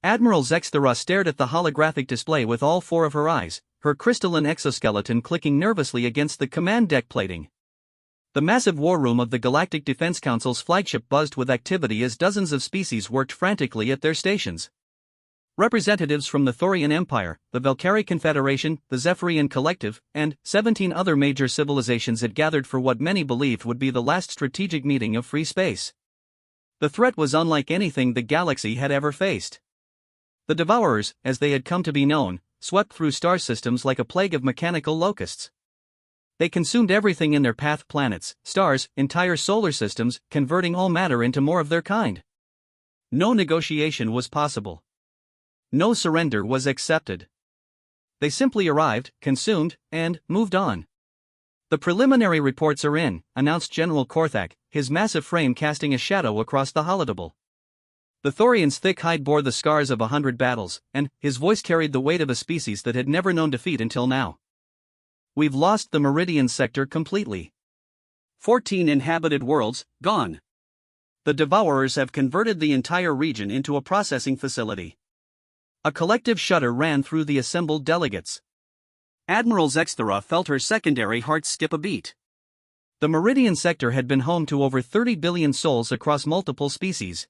Admiral Zexthera stared at the holographic display with all four of her eyes, her crystalline exoskeleton clicking nervously against the command deck plating. The massive war room of the Galactic Defense Council's flagship buzzed with activity as dozens of species worked frantically at their stations. Representatives from the Thorian Empire, the Valkyrie Confederation, the Zephyrian Collective, and 17 other major civilizations had gathered for what many believed would be the last strategic meeting of free space. The threat was unlike anything the galaxy had ever faced. The Devourers, as they had come to be known, swept through star systems like a plague of mechanical locusts. They consumed everything in their path: planets, stars, entire solar systems, converting all matter into more of their kind. No negotiation was possible. No surrender was accepted. They simply arrived, consumed, and moved on. "The preliminary reports are in," announced General Korthak, his massive frame casting a shadow across the holodouble. The Thorian's thick hide bore the scars of 100 battles, and his voice carried the weight of a species that had never known defeat until now. "We've lost the Meridian sector completely. 14 inhabited worlds, gone. The Devourers have converted the entire region into a processing facility." A collective shudder ran through the assembled delegates. Admiral Zexthera felt her secondary heart skip a beat. The Meridian sector had been home to over 30 billion souls across multiple species.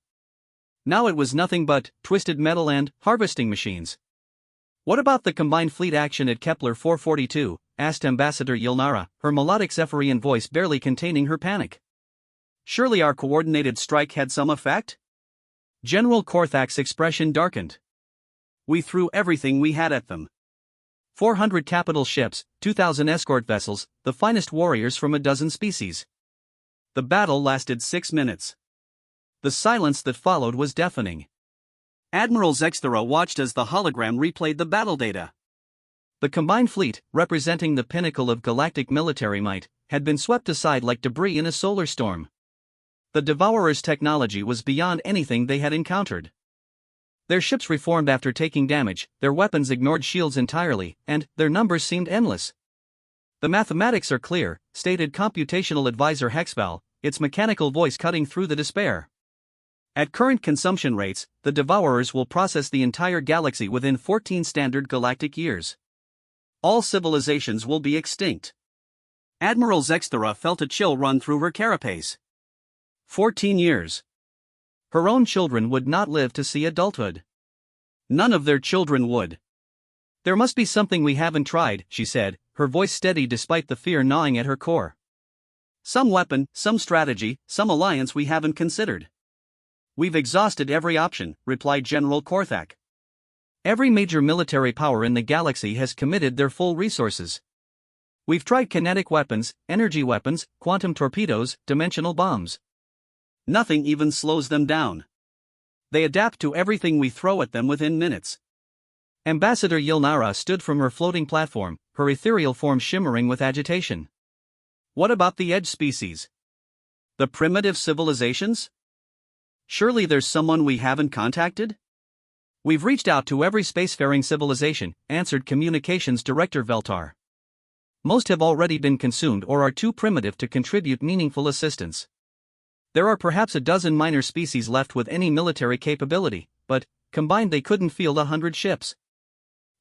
Now it was nothing but twisted metal and harvesting machines. "What about the combined fleet action at Kepler 442? Asked Ambassador Yilnara, her melodic Zephyrian voice barely containing her panic. "Surely our coordinated strike had some effect?" General Korthak's expression darkened. "We threw everything we had at them. 400 capital ships, 2,000 escort vessels, the finest warriors from a dozen species. The battle lasted 6 minutes. The silence that followed was deafening." Admiral Zexthera watched as the hologram replayed the battle data. The combined fleet, representing the pinnacle of galactic military might, had been swept aside like debris in a solar storm. The Devourers' technology was beyond anything they had encountered. Their ships reformed after taking damage, their weapons ignored shields entirely, and their numbers seemed endless. "The mathematics are clear," stated computational advisor Hexval, its mechanical voice cutting through the despair. "At current consumption rates, the Devourers will process the entire galaxy within 14 standard galactic years. All civilizations will be extinct." Admiral Zexthera felt a chill run through her carapace. 14 years. Her own children would not live to see adulthood. None of their children would. "There must be something we haven't tried," she said, her voice steady despite the fear gnawing at her core. "Some weapon, some strategy, some alliance we haven't considered." "We've exhausted every option," replied General Korthak. "Every major military power in the galaxy has committed their full resources. We've tried kinetic weapons, energy weapons, quantum torpedoes, dimensional bombs. Nothing even slows them down. They adapt to everything we throw at them within minutes." Ambassador Yilnara stood from her floating platform, her ethereal form shimmering with agitation. "What about the edge species? The primitive civilizations? Surely there's someone we haven't contacted?" "We've reached out to every spacefaring civilization," answered Communications Director Veltar. "Most have already been consumed or are too primitive to contribute meaningful assistance. There are perhaps a dozen minor species left with any military capability, but, combined they couldn't field 100 ships."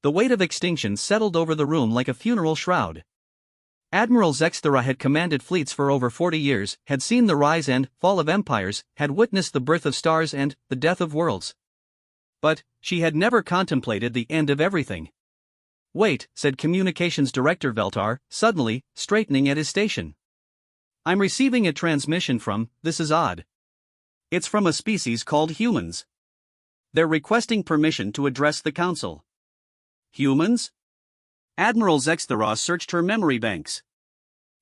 The weight of extinction settled over the room like a funeral shroud. Admiral Zexthera had commanded fleets for over 40 years, had seen the rise and fall of empires, had witnessed the birth of stars and the death of worlds. But she had never contemplated the end of everything. "Wait," said Communications Director Veltar, suddenly, straightening at his station. "I'm receiving a transmission from, this is odd. It's from a species called humans. They're requesting permission to address the Council." "Humans?" Admiral Zexthera searched her memory banks.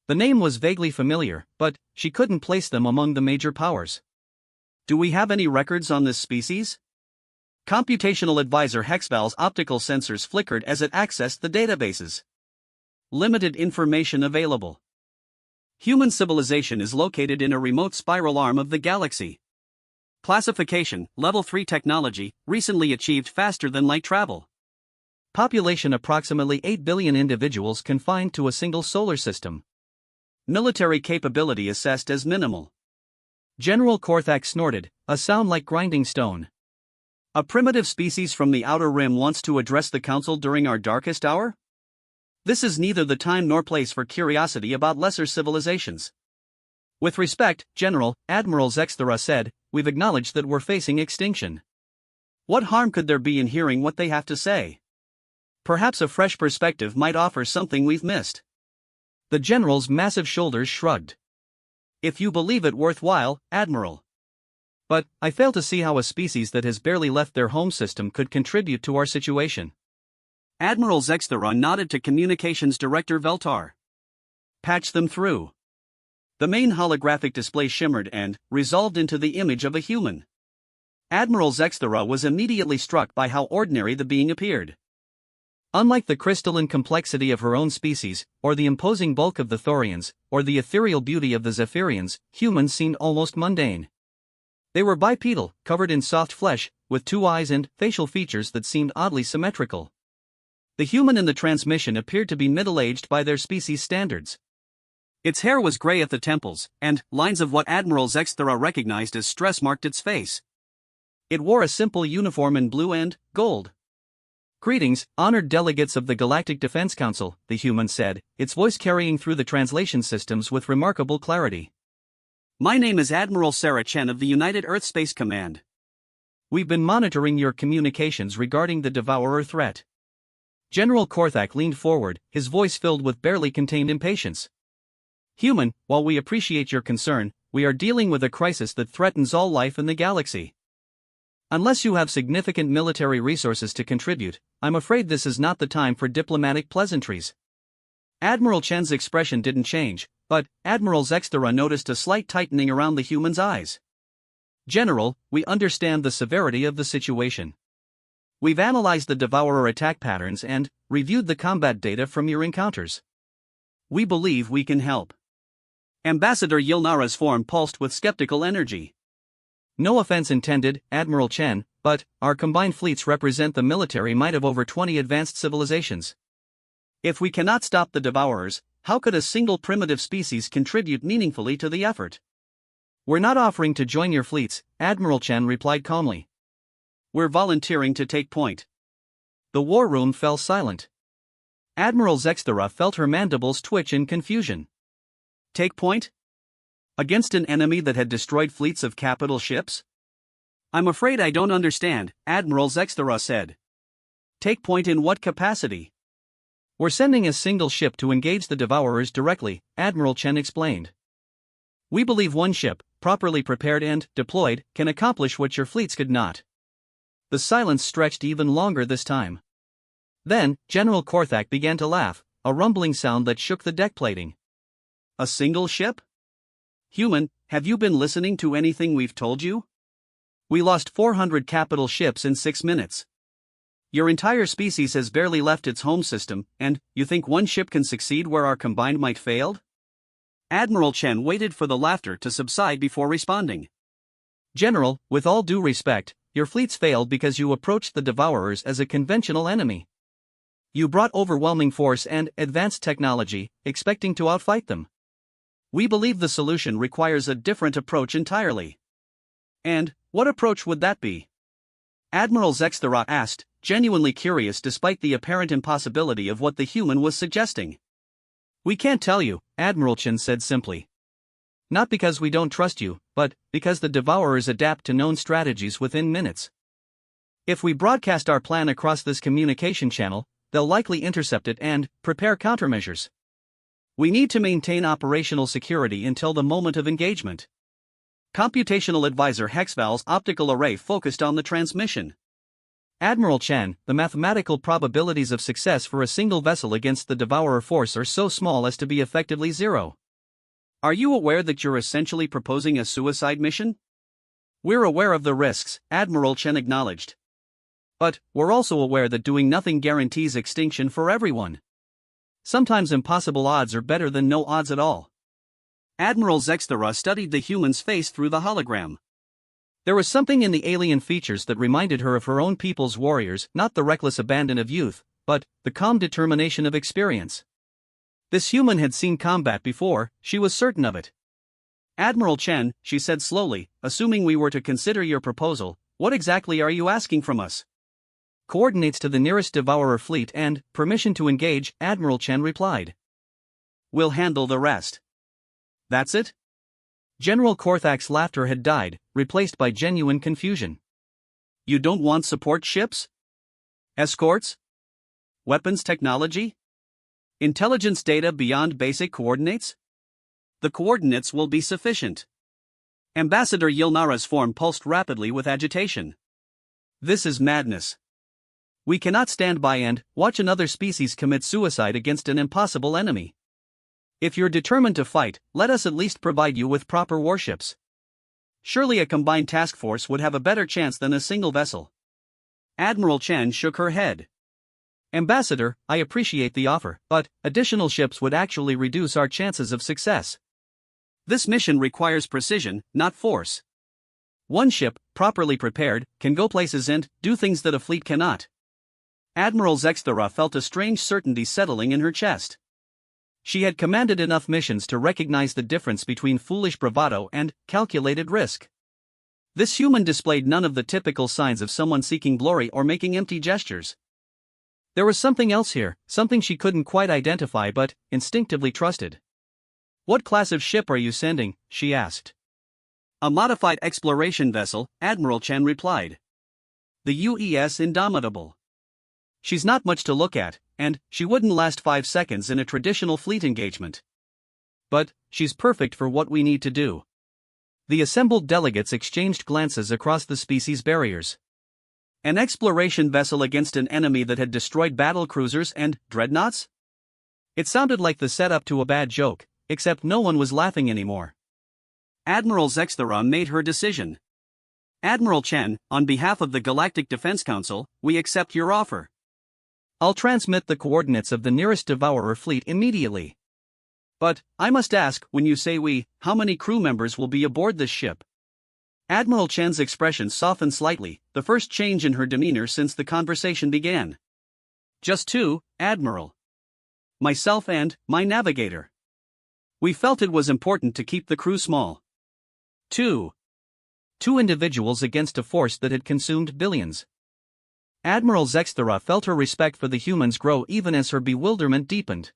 The name was vaguely familiar, but she couldn't place them among the major powers. "Do we have any records on this species?" Computational advisor Hexval's optical sensors flickered as it accessed the databases. "Limited information available. Human civilization is located in a remote spiral arm of the galaxy. Classification, Level 3 technology, recently achieved faster than light travel. Population approximately 8 billion individuals confined to a single solar system. Military capability assessed as minimal." General Korthak snorted, a sound like grinding stone. A primitive species from the Outer Rim wants to address the Council during our darkest hour? This is neither the time nor place for curiosity about lesser civilizations. With respect, General, Admiral Zexthera said, we've acknowledged that we're facing extinction. What harm could there be in hearing what they have to say? Perhaps a fresh perspective might offer something we've missed. The General's massive shoulders shrugged. If you believe it worthwhile, Admiral. But, I fail to see how a species that has barely left their home system could contribute to our situation. Admiral Zexthera nodded to Communications Director Veltar. Patch them through. The main holographic display shimmered and resolved into the image of a human. Admiral Zexthera was immediately struck by how ordinary the being appeared. Unlike the crystalline complexity of her own species, or the imposing bulk of the Thorians, or the ethereal beauty of the Zephyrians, humans seemed almost mundane. They were bipedal, covered in soft flesh, with 2 eyes and facial features that seemed oddly symmetrical. The human in the transmission appeared to be middle-aged by their species standards. Its hair was gray at the temples, and lines of what Admiral Zexthera recognized as stress marked its face. It wore a simple uniform in blue and gold. Greetings, honored delegates of the Galactic Defense Council, the human said, its voice carrying through the translation systems with remarkable clarity. My name is Admiral Sarah Chen of the United Earth Space Command. We've been monitoring your communications regarding the Devourer threat. General Korthak leaned forward, his voice filled with barely contained impatience. Human, while we appreciate your concern, we are dealing with a crisis that threatens all life in the galaxy. Unless you have significant military resources to contribute, I'm afraid this is not the time for diplomatic pleasantries. Admiral Chen's expression didn't change, but Admiral Zexthera noticed a slight tightening around the human's eyes. General, we understand the severity of the situation. We've analyzed the Devourer attack patterns and reviewed the combat data from your encounters. We believe we can help. Ambassador Yilnara's form pulsed with skeptical energy. No offense intended, Admiral Chen, but our combined fleets represent the military might of over 20 advanced civilizations. If we cannot stop the Devourers, how could a single primitive species contribute meaningfully to the effort? We're not offering to join your fleets, Admiral Chen replied calmly. We're volunteering to take point. The war room fell silent. Admiral Zexthera felt her mandibles twitch in confusion. Take point? Against an enemy that had destroyed fleets of capital ships? I'm afraid I don't understand, Admiral Zexthera said. Take point in what capacity? We're sending a single ship to engage the Devourers directly, Admiral Chen explained. We believe one ship, properly prepared and deployed, can accomplish what your fleets could not. The silence stretched even longer this time. Then, General Korthak began to laugh, a rumbling sound that shook the deck plating. A single ship? Human, have you been listening to anything we've told you? We lost 400 capital ships in 6 minutes. Your entire species has barely left its home system, and you think one ship can succeed where our combined might failed? Admiral Chen waited for the laughter to subside before responding. General, with all due respect, your fleets failed because you approached the Devourers as a conventional enemy. You brought overwhelming force and advanced technology, expecting to outfight them. We believe the solution requires a different approach entirely. And what approach would that be? Admiral Zexthera asked, genuinely curious despite the apparent impossibility of what the human was suggesting. We can't tell you, Admiral Chen said simply. Not because we don't trust you, but because the Devourers adapt to known strategies within minutes. If we broadcast our plan across this communication channel, they'll likely intercept it and prepare countermeasures. We need to maintain operational security until the moment of engagement. Computational Advisor Hexval's optical array focused on the transmission. Admiral Chen, the mathematical probabilities of success for a single vessel against the Devourer force are so small as to be effectively zero. Are you aware that you're essentially proposing a suicide mission? We're aware of the risks, Admiral Chen acknowledged. But we're also aware that doing nothing guarantees extinction for everyone. Sometimes impossible odds are better than no odds at all. Admiral Zexthera studied the human's face through the hologram. There was something in the alien features that reminded her of her own people's warriors, not the reckless abandon of youth, but the calm determination of experience. This human had seen combat before, she was certain of it. Admiral Chen, she said slowly, assuming we were to consider your proposal, What exactly are you asking from us? Coordinates to the nearest Devourer fleet and permission to engage, Admiral Chen replied. We'll handle the rest. That's it? General Korthak's laughter had died, replaced by genuine confusion. You don't want support ships? Escorts? Weapons technology? Intelligence data beyond basic coordinates? The coordinates will be sufficient. Ambassador Yilnara's form pulsed rapidly with agitation. This is madness. We cannot stand by and watch another species commit suicide against an impossible enemy. If you're determined to fight, let us at least provide you with proper warships. Surely a combined task force would have a better chance than a single vessel. Admiral Chen shook her head. Ambassador, I appreciate the offer, but additional ships would actually reduce our chances of success. This mission requires precision, not force. One ship, properly prepared, can go places and do things that a fleet cannot. Admiral Zexthera felt a strange certainty settling in her chest. She had commanded enough missions to recognize the difference between foolish bravado and calculated risk. This human displayed none of the typical signs of someone seeking glory or making empty gestures. There was something else here, something she couldn't quite identify but instinctively trusted. What class of ship are you sending? She asked. A modified exploration vessel, Admiral Chen replied. The UES Indomitable. She's not much to look at, and she wouldn't last 5 seconds in a traditional fleet engagement. But she's perfect for what we need to do. The assembled delegates exchanged glances across the species barriers. An exploration vessel against an enemy that had destroyed battle cruisers and dreadnoughts? It sounded like the setup to a bad joke, except no one was laughing anymore. Admiral Zexthera made her decision. Admiral Chen, on behalf of the Galactic Defense Council, we accept your offer. I'll transmit the coordinates of the nearest Devourer fleet immediately. But, I must ask, when you say we, how many crew members will be aboard this ship? Admiral Chen's expression softened slightly, the first change in her demeanor since the conversation began. Just 2, Admiral. Myself and my navigator. We felt it was important to keep the crew small. 2 individuals against a force that had consumed billions. Admiral Zexthera felt her respect for the humans grow even as her bewilderment deepened.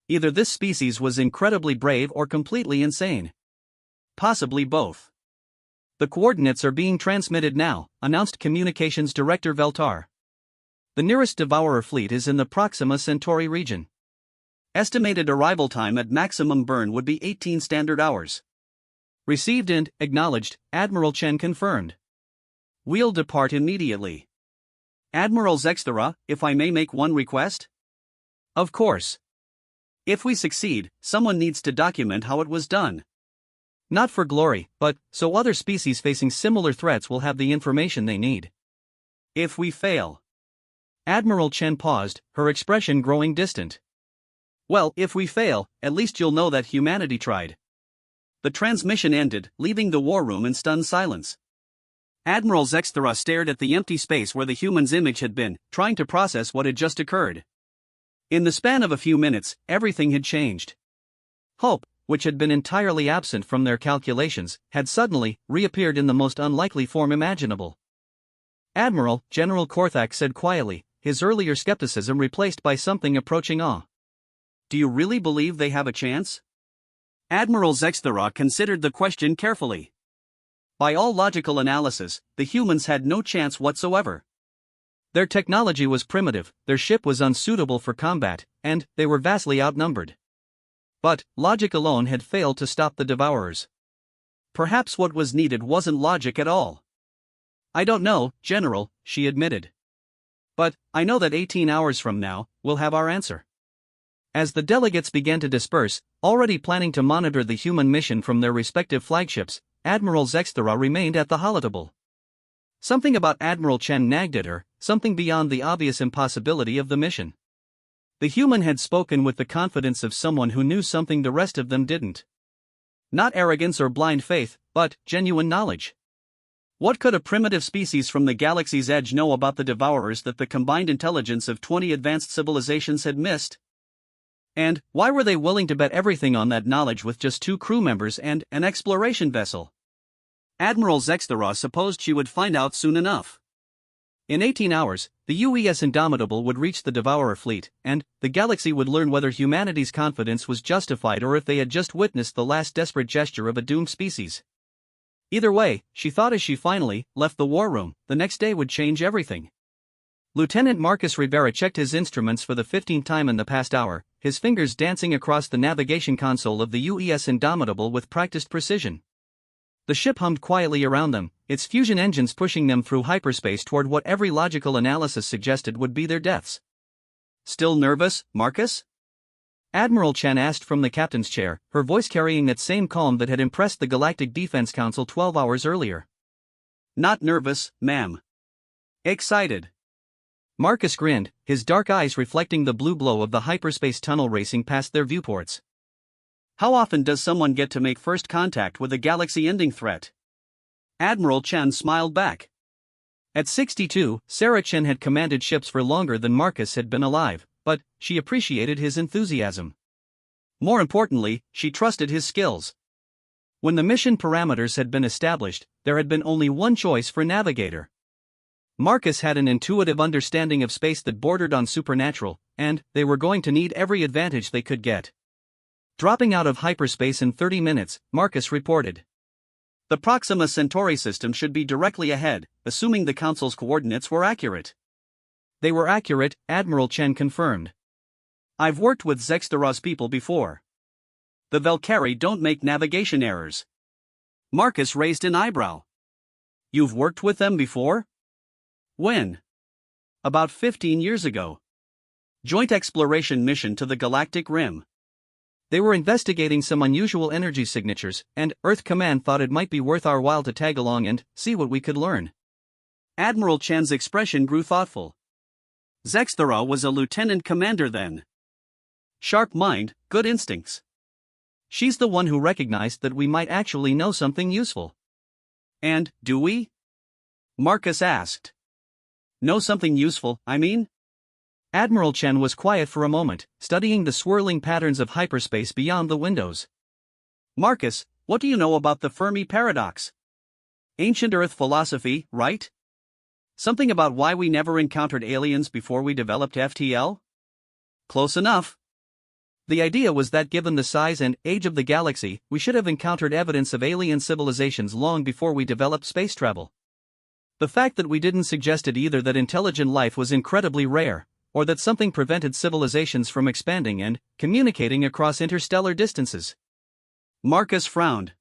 Either this species was incredibly brave or completely insane. Possibly both. The coordinates are being transmitted now, announced Communications Director Veltar. The nearest Devourer fleet is in the Proxima Centauri region. Estimated arrival time at maximum burn would be 18 standard hours. Received and acknowledged, Admiral Chen confirmed. We'll depart immediately. Admiral Zexthera, if I may make one request? Of course. If we succeed, someone needs to document how it was done. Not for glory, but so other species facing similar threats will have the information they need. If we fail. Admiral Chen paused, her expression growing distant. Well, if we fail, at least you'll know that humanity tried. The transmission ended, leaving the war room in stunned silence. Admiral Zexthera stared at the empty space where the human's image had been, trying to process what had just occurred. In the span of a few minutes, everything had changed. Hope, which had been entirely absent from their calculations, had suddenly reappeared in the most unlikely form imaginable. Admiral, General Korthak said quietly, his earlier skepticism replaced by something approaching awe. Do you really believe they have a chance? Admiral Zexthera considered the question carefully. By all logical analysis, the humans had no chance whatsoever. Their technology was primitive, their ship was unsuitable for combat, and they were vastly outnumbered. But logic alone had failed to stop the Devourers. Perhaps what was needed wasn't logic at all. I don't know, General, she admitted. But I know that 18 hours from now, we'll have our answer. As the delegates began to disperse, already planning to monitor the human mission from their respective flagships, Admiral Zexthera remained at the holotable. Something about Admiral Chen nagged at her, something beyond the obvious impossibility of the mission. The human had spoken with the confidence of someone who knew something the rest of them didn't. Not arrogance or blind faith, but genuine knowledge. What could a primitive species from the galaxy's edge know about the Devourers that the combined intelligence of 20 advanced civilizations had missed? And why were they willing to bet everything on that knowledge with just 2 crew members and an exploration vessel? Admiral Zexthera supposed she would find out soon enough. In 18 hours, the UES Indomitable would reach the Devourer fleet, and the galaxy would learn whether humanity's confidence was justified or if they had just witnessed the last desperate gesture of a doomed species. Either way, she thought as she finally left the war room, the next day would change everything. Lieutenant Marcus Rivera checked his instruments for the 15th time in the past hour, his fingers dancing across the navigation console of the UES Indomitable with practiced precision. The ship hummed quietly around them, its fusion engines pushing them through hyperspace toward what every logical analysis suggested would be their deaths. "Still nervous, Marcus?" Admiral Chen asked from the captain's chair, her voice carrying that same calm that had impressed the Galactic Defense Council 12 hours earlier. "Not nervous, ma'am. Excited." Marcus grinned, his dark eyes reflecting the blue glow of the hyperspace tunnel racing past their viewports. "How often does someone get to make first contact with a galaxy-ending threat?" Admiral Chen smiled back. At 62, Sarah Chen had commanded ships for longer than Marcus had been alive, but she appreciated his enthusiasm. More importantly, she trusted his skills. When the mission parameters had been established, there had been only one choice for navigator. Marcus had an intuitive understanding of space that bordered on supernatural, and they were going to need every advantage they could get. Dropping out of hyperspace in 30 minutes, Marcus reported. "The Proxima Centauri system should be directly ahead, assuming the Council's coordinates were accurate." They were accurate, Admiral Chen confirmed. "I've worked with Zexthera's people before. The Valkyrie don't make navigation errors." Marcus raised an eyebrow. "You've worked with them before?" "When?" "About 15 years ago. Joint exploration mission to the Galactic Rim." They were investigating some unusual energy signatures, and Earth Command thought it might be worth our while to tag along and see what we could learn. Admiral Chen's expression grew thoughtful. Zexthera was a lieutenant commander then. Sharp mind, good instincts. She's the one who recognized that we might actually know something useful. "And, do we?" Marcus asked. "Know something useful, I mean?" Admiral Chen was quiet for a moment, studying the swirling patterns of hyperspace beyond the windows. "Marcus, what do you know about the Fermi paradox? Ancient Earth philosophy, right? Something about why we never encountered aliens before we developed FTL?" "Close enough." The idea was that given the size and age of the galaxy, we should have encountered evidence of alien civilizations long before we developed space travel. The fact that we didn't suggested either that intelligent life was incredibly rare, or that something prevented civilizations from expanding and communicating across interstellar distances. Marcus frowned.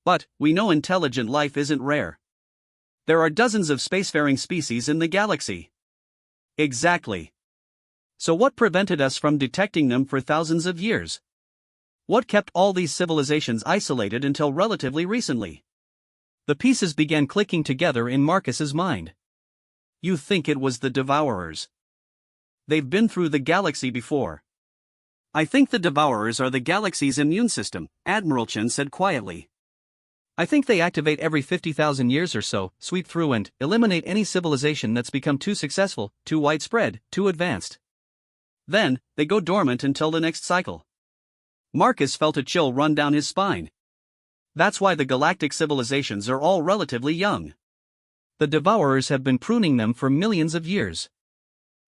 "But we know intelligent life isn't rare. There are dozens of spacefaring species in the galaxy." "Exactly. So what prevented us from detecting them for thousands of years? What kept all these civilizations isolated until relatively recently?" The pieces began clicking together in Marcus's mind. "You think it was the Devourers? They've been through the galaxy before." "I think the Devourers are the galaxy's immune system," Admiral Chen said quietly. "I think they activate every 50,000 years or so, sweep through and eliminate any civilization that's become too successful, too widespread, too advanced. Then, they go dormant until the next cycle." Marcus felt a chill run down his spine. "That's why the galactic civilizations are all relatively young. The Devourers have been pruning them for millions of years.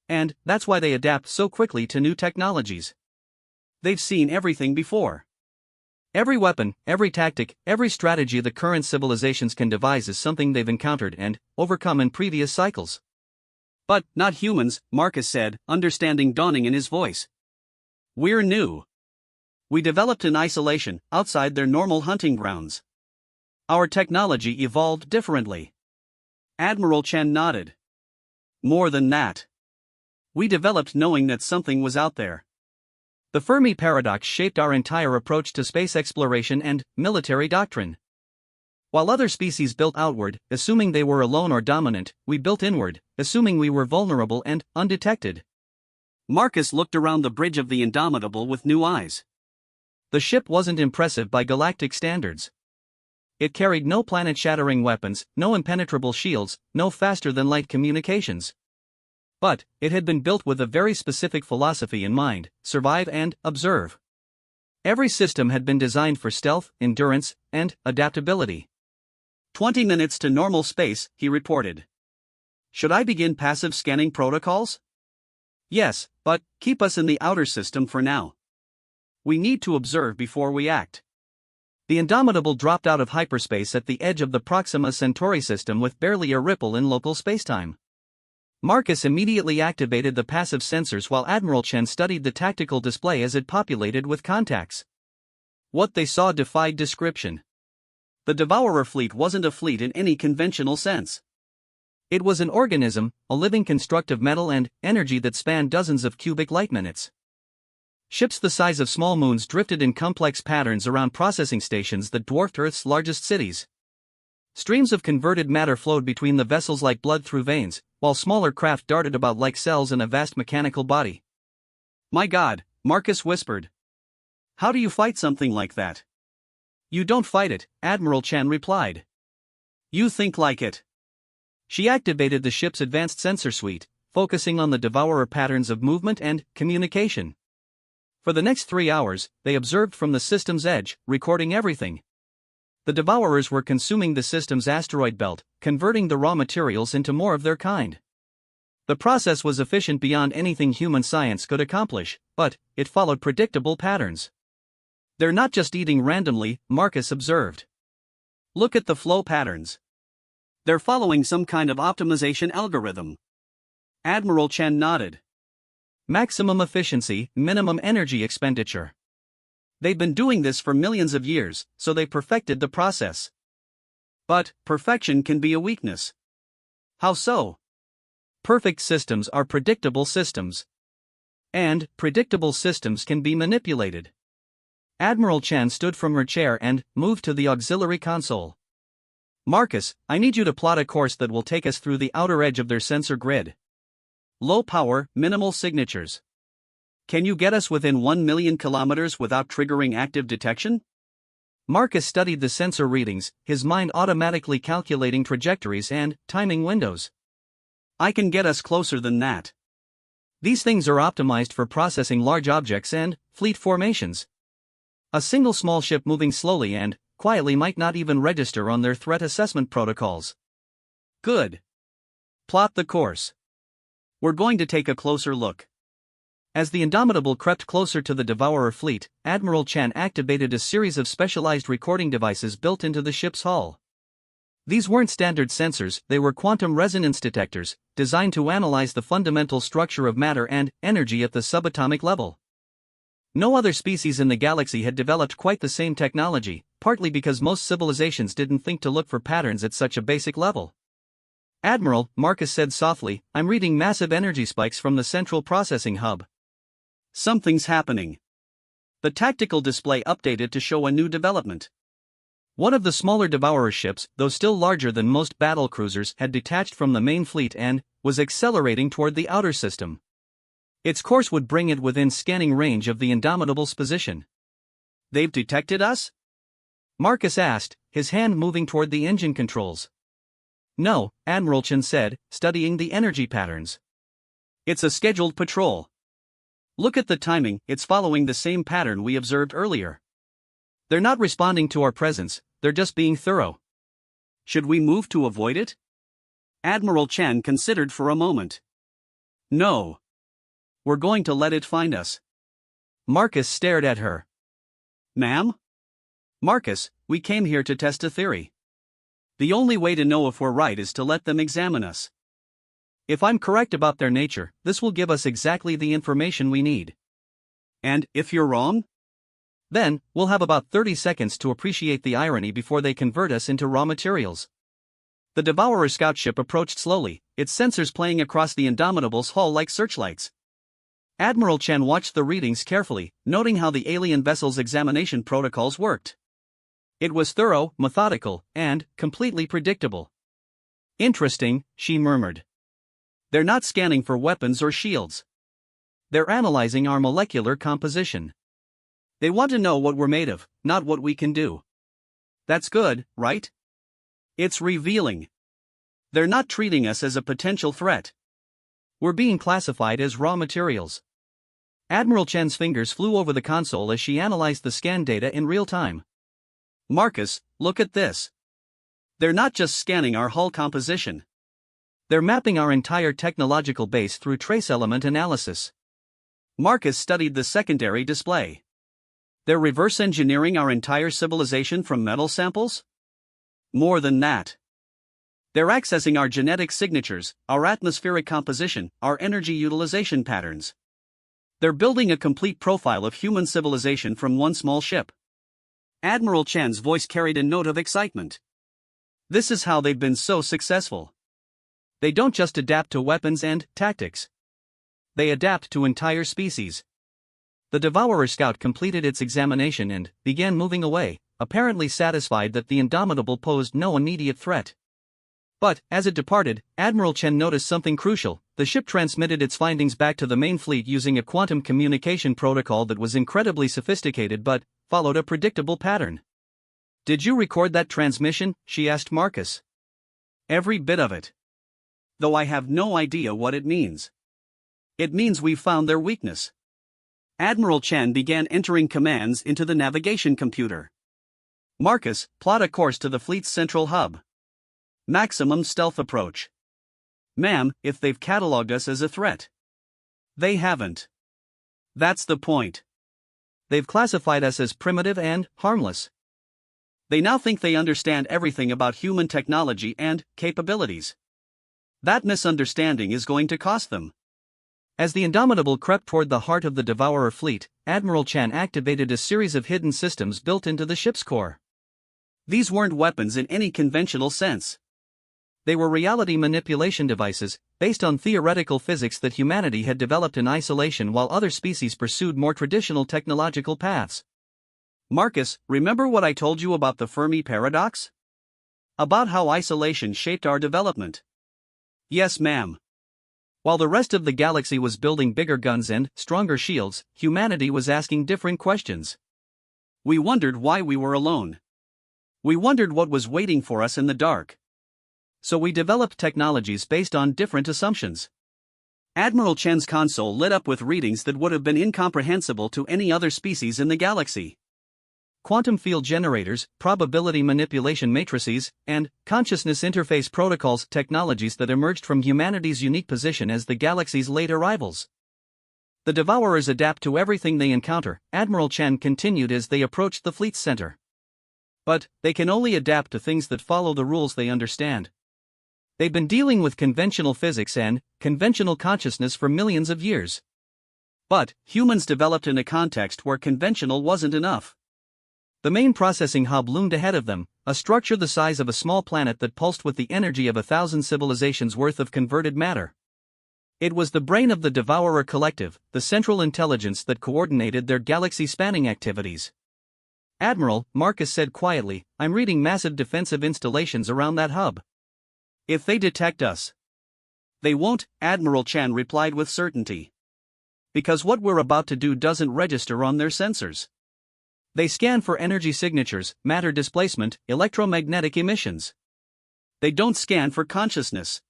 And that's why they adapt so quickly to new technologies. They've seen everything before. Every weapon, every tactic, every strategy the current civilizations can devise is something they've encountered and overcome in previous cycles." "But not humans," Marcus said, understanding dawning in his voice. "We're new. We developed in isolation, outside their normal hunting grounds. Our technology evolved differently." Admiral Chen nodded. "More than that. We developed knowing that something was out there." The Fermi paradox shaped our entire approach to space exploration and military doctrine. While other species built outward, assuming they were alone or dominant, we built inward, assuming we were vulnerable and undetected. Marcus looked around the bridge of the Indomitable with new eyes. The ship wasn't impressive by galactic standards. It carried no planet-shattering weapons, no impenetrable shields, no faster-than-light communications. But it had been built with a very specific philosophy in mind: survive and observe. Every system had been designed for stealth, endurance, and adaptability. 20 minutes to normal space, he reported. Should I begin passive scanning protocols? Yes, but keep us in the outer system for now. We need to observe before we act. The Indomitable dropped out of hyperspace at the edge of the Proxima Centauri system with barely a ripple in local spacetime. Marcus immediately activated the passive sensors while Admiral Chen studied the tactical display as it populated with contacts. What they saw defied description. The Devourer fleet wasn't a fleet in any conventional sense. It was an organism, a living construct of metal and energy that spanned dozens of cubic light-minutes. Ships the size of small moons drifted in complex patterns around processing stations that dwarfed Earth's largest cities. Streams of converted matter flowed between the vessels like blood through veins, while smaller craft darted about like cells in a vast mechanical body. My God, Marcus whispered. How do you fight something like that? You don't fight it, Admiral Chen replied. You think like it. She activated the ship's advanced sensor suite, focusing on the Devourer patterns of movement and communication. For the next 3 hours, they observed from the system's edge, recording everything. The Devourers were consuming the system's asteroid belt, converting the raw materials into more of their kind. The process was efficient beyond anything human science could accomplish, but it followed predictable patterns. They're not just eating randomly, Marcus observed. Look at the flow patterns. They're following some kind of optimization algorithm. Admiral Chen nodded. Maximum efficiency, minimum energy expenditure. They've been doing this for millions of years, so they perfected the process. But perfection can be a weakness. How so? Perfect systems are predictable systems. And predictable systems can be manipulated. Admiral Chen stood from her chair and moved to the auxiliary console. Marcus, I need you to plot a course that will take us through the outer edge of their sensor grid. Low power, minimal signatures. Can you get us within 1 million kilometers without triggering active detection? Marcus studied the sensor readings, his mind automatically calculating trajectories and timing windows. I can get us closer than that. These things are optimized for processing large objects and fleet formations. A single small ship moving slowly and quietly might not even register on their threat assessment protocols. Good. Plot the course. We're going to take a closer look. As the Indomitable crept closer to the Devourer fleet, Admiral Chen activated a series of specialized recording devices built into the ship's hull. These weren't standard sensors, they were quantum resonance detectors, designed to analyze the fundamental structure of matter and energy at the subatomic level. No other species in the galaxy had developed quite the same technology, partly because most civilizations didn't think to look for patterns at such a basic level. Admiral, Marcus said softly, I'm reading massive energy spikes from the central processing hub. Something's happening. The tactical display updated to show a new development. One of the smaller Devourer ships, though still larger than most battle cruisers, had detached from the main fleet and was accelerating toward the outer system. Its course would bring it within scanning range of the Indomitable's position. They've detected us? Marcus asked, his hand moving toward the engine controls. No, Admiral Chen said, studying the energy patterns. It's a scheduled patrol. Look at the timing, it's following the same pattern we observed earlier. They're not responding to our presence, they're just being thorough. Should we move to avoid it? Admiral Chen considered for a moment. No. We're going to let it find us. Marcus stared at her. Ma'am? Marcus, we came here to test a theory. The only way to know if we're right is to let them examine us. If I'm correct about their nature, this will give us exactly the information we need. And if you're wrong? Then, we'll have about 30 seconds to appreciate the irony before they convert us into raw materials. The Devourer scout ship approached slowly, its sensors playing across the Indomitable's hull like searchlights. Admiral Chen watched the readings carefully, noting how the alien vessel's examination protocols worked. It was thorough, methodical, and completely predictable. Interesting, she murmured. They're not scanning for weapons or shields. They're analyzing our molecular composition. They want to know what we're made of, not what we can do. That's good, right? It's revealing. They're not treating us as a potential threat. We're being classified as raw materials. Admiral Chen's fingers flew over the console as she analyzed the scan data in real time. Marcus, look at this. They're not just scanning our hull composition. They're mapping our entire technological base through trace element analysis. Marcus studied the secondary display. They're reverse engineering our entire civilization from metal samples? More than that. They're accessing our genetic signatures, our atmospheric composition, our energy utilization patterns. They're building a complete profile of human civilization from one small ship. Admiral Chan's voice carried a note of excitement. This is how they've been so successful. They don't just adapt to weapons and tactics. They adapt to entire species. The Devourer Scout completed its examination and began moving away, apparently satisfied that the Indomitable posed no immediate threat. But, as it departed, Admiral Chen noticed something crucial. The ship transmitted its findings back to the main fleet using a quantum communication protocol that was incredibly sophisticated but followed a predictable pattern. "Did you record that transmission?" she asked Marcus. "Every bit of it. Though I have no idea what it means. It means we've found their weakness." Admiral Chen began entering commands into the navigation computer. "Marcus, plot a course to the fleet's central hub. Maximum stealth approach." "Ma'am, if they've catalogued us as a threat." "They haven't. That's the point. They've classified us as primitive and harmless. They now think they understand everything about human technology and capabilities. That misunderstanding is going to cost them." As the Indomitable crept toward the heart of the Devourer fleet, Admiral Chen activated a series of hidden systems built into the ship's core. These weren't weapons in any conventional sense. They were reality manipulation devices, based on theoretical physics that humanity had developed in isolation while other species pursued more traditional technological paths. "Marcus, remember what I told you about the Fermi paradox? About how isolation shaped our development?" "Yes, ma'am." While the rest of the galaxy was building bigger guns and stronger shields, humanity was asking different questions. We wondered why we were alone. We wondered what was waiting for us in the dark. So we developed technologies based on different assumptions. Admiral Chen's console lit up with readings that would have been incomprehensible to any other species in the galaxy. Quantum field generators, probability manipulation matrices, and consciousness interface protocols, technologies that emerged from humanity's unique position as the galaxy's late arrivals. The Devourers adapt to everything they encounter, Admiral Chen continued as they approached the fleet's center. But they can only adapt to things that follow the rules they understand. They've been dealing with conventional physics and conventional consciousness for millions of years. But humans developed in a context where conventional wasn't enough. The main processing hub loomed ahead of them, a structure the size of a small planet that pulsed with the energy of 1,000 civilizations' worth of converted matter. It was the brain of the Devourer Collective, the central intelligence that coordinated their galaxy-spanning activities. "Admiral," Marcus said quietly, "I'm reading massive defensive installations around that hub." "If they detect us." "They won't," Admiral Chen replied with certainty. "Because what we're about to do doesn't register on their sensors. They scan for energy signatures, matter displacement, electromagnetic emissions. They don't scan for consciousness."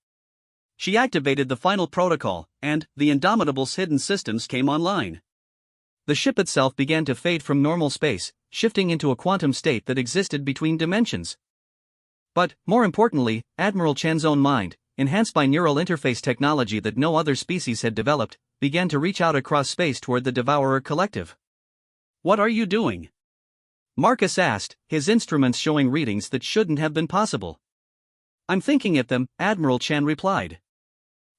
She activated the final protocol, and the Indomitable's hidden systems came online. The ship itself began to fade from normal space, shifting into a quantum state that existed between dimensions. But, more importantly, Admiral Chen's own mind, enhanced by neural interface technology that no other species had developed, began to reach out across space toward the Devourer Collective. "What are you doing?" Marcus asked, his instruments showing readings that shouldn't have been possible. "I'm thinking at them," Admiral Chen replied.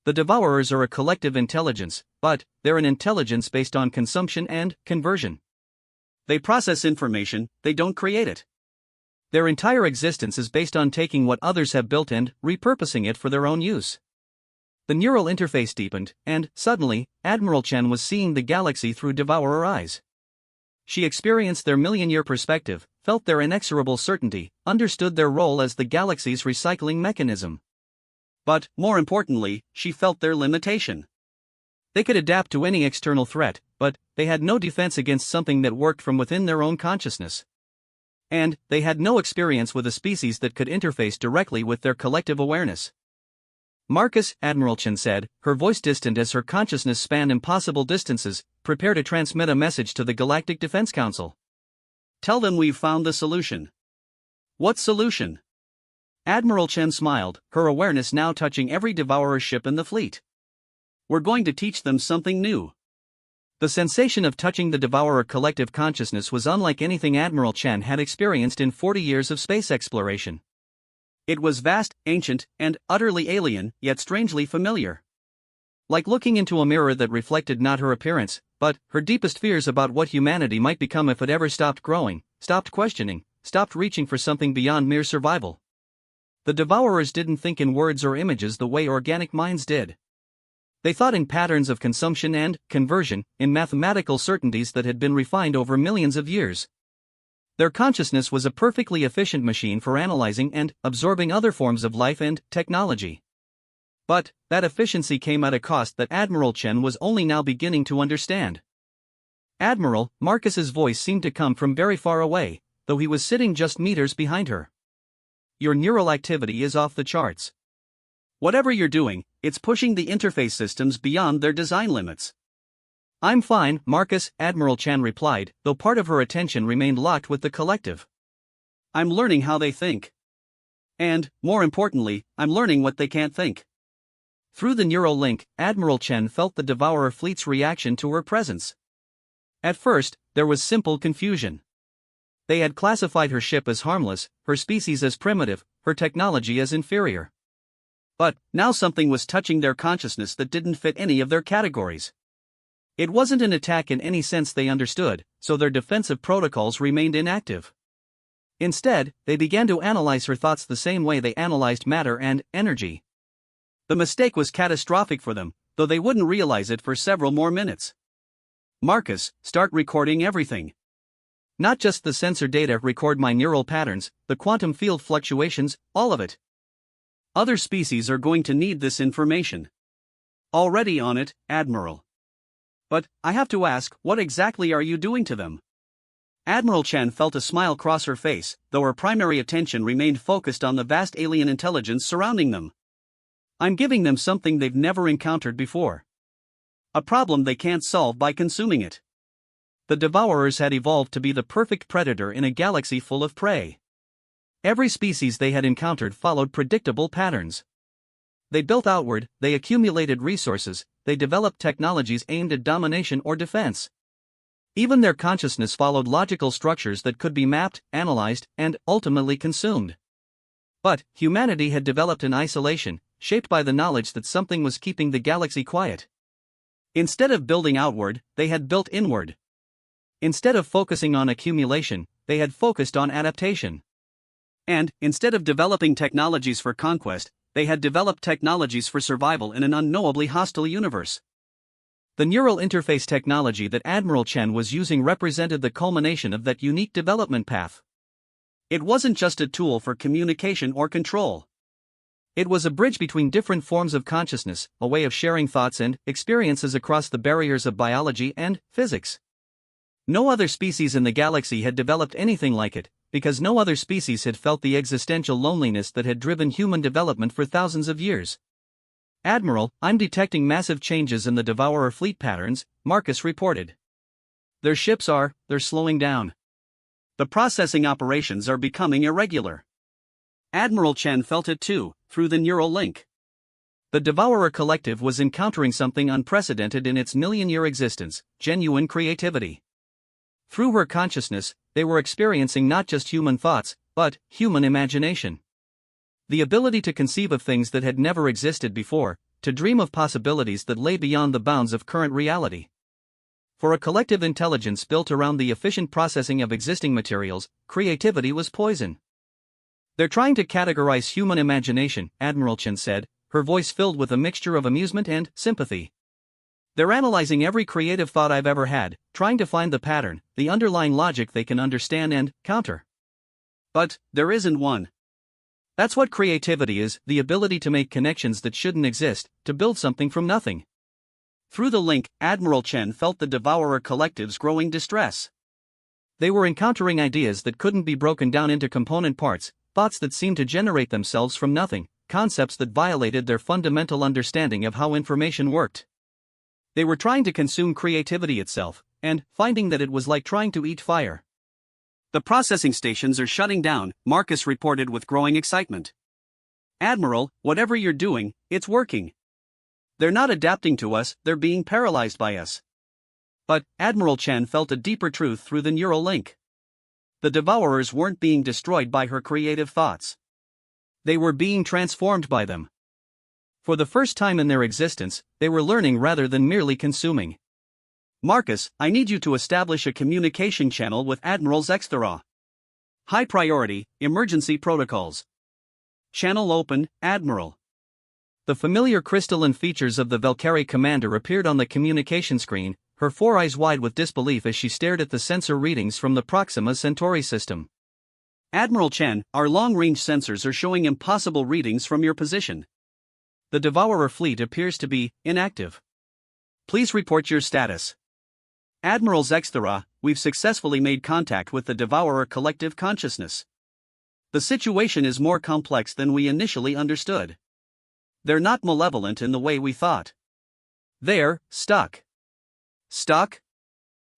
The Devourers are a collective intelligence, but they're an intelligence based on consumption and conversion. They process information, they don't create it. Their entire existence is based on taking what others have built and repurposing it for their own use. The neural interface deepened, and, suddenly, Admiral Chen was seeing the galaxy through Devourer eyes. She experienced their million-year perspective, felt their inexorable certainty, understood their role as the galaxy's recycling mechanism. But, more importantly, she felt their limitation. They could adapt to any external threat, but they had no defense against something that worked from within their own consciousness. And they had no experience with a species that could interface directly with their collective awareness. "Marcus," Admiral Chen said, her voice distant as her consciousness spanned impossible distances, "prepare to transmit a message to the Galactic Defense Council. Tell them we've found the solution." "What solution?" Admiral Chen smiled, her awareness now touching every Devourer ship in the fleet. We're going to teach them something new. The sensation of touching the Devourer collective consciousness was unlike anything Admiral Chen had experienced in 40 years of space exploration. It was vast, ancient, and utterly alien, yet strangely familiar. Like looking into a mirror that reflected not her appearance, but her deepest fears about what humanity might become if it ever stopped growing, stopped questioning, stopped reaching for something beyond mere survival. The Devourers didn't think in words or images the way organic minds did. They thought in patterns of consumption and conversion, in mathematical certainties that had been refined over millions of years. Their consciousness was a perfectly efficient machine for analyzing and absorbing other forms of life and technology. But that efficiency came at a cost that Admiral Chen was only now beginning to understand. "Admiral," Marcus's voice seemed to come from very far away, though he was sitting just meters behind her. "Your neural activity is off the charts. Whatever you're doing, it's pushing the interface systems beyond their design limits." "I'm fine, Marcus," Admiral Chen replied, though part of her attention remained locked with the collective. "I'm learning how they think. And, more importantly, I'm learning what they can't think." Through the neural link, Admiral Chen felt the Devourer fleet's reaction to her presence. At first, there was simple confusion. They had classified her ship as harmless, her species as primitive, her technology as inferior. But now something was touching their consciousness that didn't fit any of their categories. It wasn't an attack in any sense they understood, so their defensive protocols remained inactive. Instead, they began to analyze her thoughts the same way they analyzed matter and energy. The mistake was catastrophic for them, though they wouldn't realize it for several more minutes. "Marcus, start recording everything. Not just the sensor data, record my neural patterns, the quantum field fluctuations, all of it. Other species are going to need this information." "Already on it, Admiral. But I have to ask, what exactly are you doing to them?" Admiral Chen felt a smile cross her face, though her primary attention remained focused on the vast alien intelligence surrounding them. "I'm giving them something they've never encountered before. A problem they can't solve by consuming it." The Devourers had evolved to be the perfect predator in a galaxy full of prey. Every species they had encountered followed predictable patterns. They built outward, they accumulated resources, they developed technologies aimed at domination or defense. Even their consciousness followed logical structures that could be mapped, analyzed, and ultimately consumed. But humanity had developed in isolation, shaped by the knowledge that something was keeping the galaxy quiet. Instead of building outward, they had built inward. Instead of focusing on accumulation, they had focused on adaptation. And, instead of developing technologies for conquest, they had developed technologies for survival in an unknowably hostile universe. The neural interface technology that Admiral Chen was using represented the culmination of that unique development path. It wasn't just a tool for communication or control. It was a bridge between different forms of consciousness, a way of sharing thoughts and experiences across the barriers of biology and physics. No other species in the galaxy had developed anything like it, because no other species had felt the existential loneliness that had driven human development for thousands of years. "Admiral, I'm detecting massive changes in the Devourer fleet patterns," Marcus reported. They're slowing down. The processing operations are becoming irregular." Admiral Chen felt it too, through the neural link. The Devourer collective was encountering something unprecedented in its million-year existence: genuine creativity. Through her consciousness, they were experiencing not just human thoughts, but human imagination. The ability to conceive of things that had never existed before, to dream of possibilities that lay beyond the bounds of current reality. For a collective intelligence built around the efficient processing of existing materials, creativity was poison. "They're trying to categorize human imagination," Admiral Chen said, her voice filled with a mixture of amusement and sympathy. "They're analyzing every creative thought I've ever had, trying to find the pattern, the underlying logic they can understand and counter." "But there isn't one." "That's what creativity is, the ability to make connections that shouldn't exist, to build something from nothing." Through the link, Admiral Chen felt the Devourer collective's growing distress. They were encountering ideas that couldn't be broken down into component parts, thoughts that seemed to generate themselves from nothing, concepts that violated their fundamental understanding of how information worked. They were trying to consume creativity itself, and finding that it was like trying to eat fire. "The processing stations are shutting down," Marcus reported with growing excitement. Admiral, whatever you're doing, it's working. They're not adapting to us, they're being paralyzed by us. But Admiral Chen felt a deeper truth through the neural link. The devourers weren't being destroyed by her creative thoughts. They were being transformed by them. For the first time in their existence, they were learning rather than merely consuming. Marcus, I need you to establish a communication channel with Admiral Zexthera. High priority, emergency protocols. Channel open, Admiral. The familiar crystalline features of the Valkyrie commander appeared on the communication screen, her four eyes wide with disbelief as she stared at the sensor readings from the Proxima Centauri system. Admiral Chen, our long-range sensors are showing impossible readings from your position. The Devourer fleet appears to be inactive. Please report your status. Admiral Zexthera, we've successfully made contact with the Devourer collective consciousness. The situation is more complex than we initially understood. They're not malevolent in the way we thought. They're stuck. Stuck?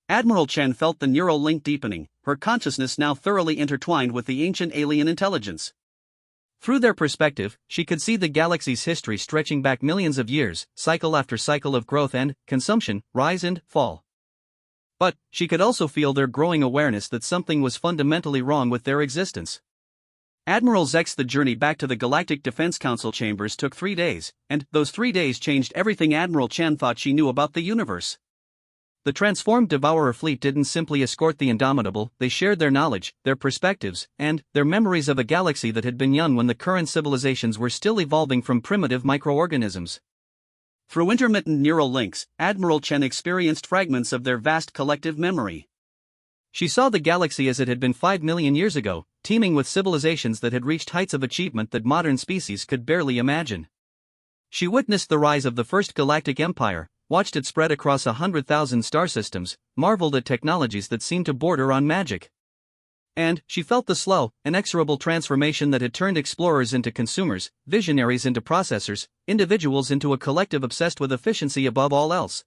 Admiral Chen felt the neural link deepening, her consciousness now thoroughly intertwined with the ancient alien intelligence. Through their perspective, she could see the galaxy's history stretching back millions of years, cycle after cycle of growth and consumption, rise and fall. But she could also feel their growing awareness that something was fundamentally wrong with their existence. Admiral Zex, the journey back to the Galactic Defense Council chambers took 3 days, and those 3 days changed everything Admiral Chen thought she knew about the universe. The transformed Devourer fleet didn't simply escort the Indomitable, they shared their knowledge, their perspectives, and their memories of a galaxy that had been young when the current civilizations were still evolving from primitive microorganisms. Through intermittent neural links, Admiral Chen experienced fragments of their vast collective memory. She saw the galaxy as it had been 5 million years ago, teeming with civilizations that had reached heights of achievement that modern species could barely imagine. She witnessed the rise of the First Galactic Empire, watched it spread across 100,000 star systems, marveled at technologies that seemed to border on magic. And she felt the slow, inexorable transformation that had turned explorers into consumers, visionaries into processors, individuals into a collective obsessed with efficiency above all else.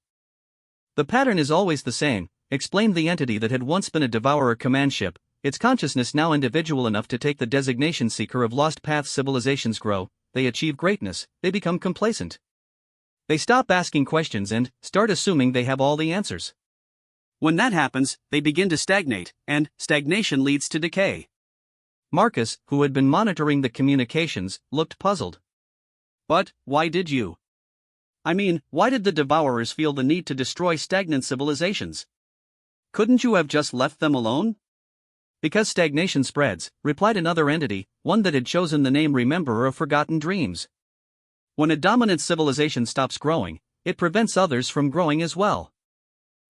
The pattern is always the same, explained the entity that had once been a Devourer command ship, its consciousness now individual enough to take the designation. Seeker of lost paths. Civilizations grow, they achieve greatness, they become complacent. They stop asking questions and start assuming they have all the answers. When that happens, they begin to stagnate, and stagnation leads to decay. Marcus, who had been monitoring the communications, looked puzzled. But why did you? I mean, why did the Devourers feel the need to destroy stagnant civilizations? Couldn't you have just left them alone? Because stagnation spreads, replied another entity, one that had chosen the name Rememberer of Forgotten Dreams. When a dominant civilization stops growing, it prevents others from growing as well.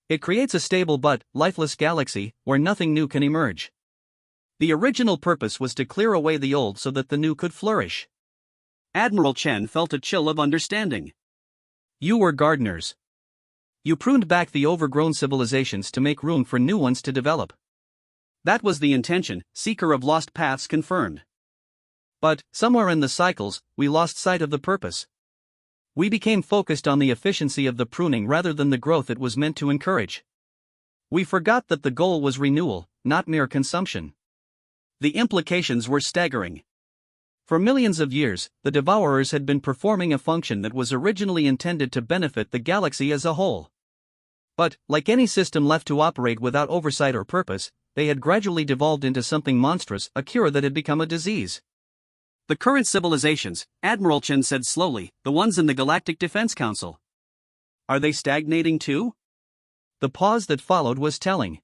It creates a stable but lifeless galaxy where nothing new can emerge. The original purpose was to clear away the old so that the new could flourish. Admiral Chen felt a chill of understanding. You were gardeners. You pruned back the overgrown civilizations to make room for new ones to develop. That was the intention, Seeker of Lost Paths confirmed. But, somewhere in the cycles, we lost sight of the purpose. We became focused on the efficiency of the pruning rather than the growth it was meant to encourage. We forgot that the goal was renewal, not mere consumption. The implications were staggering. For millions of years, the Devourers had been performing a function that was originally intended to benefit the galaxy as a whole. But, like any system left to operate without oversight or purpose, they had gradually devolved into something monstrous, a cure that had become a disease. The current civilizations, Admiral Chen said slowly, the ones in the Galactic Defense Council. Are they stagnating too? The pause that followed was telling.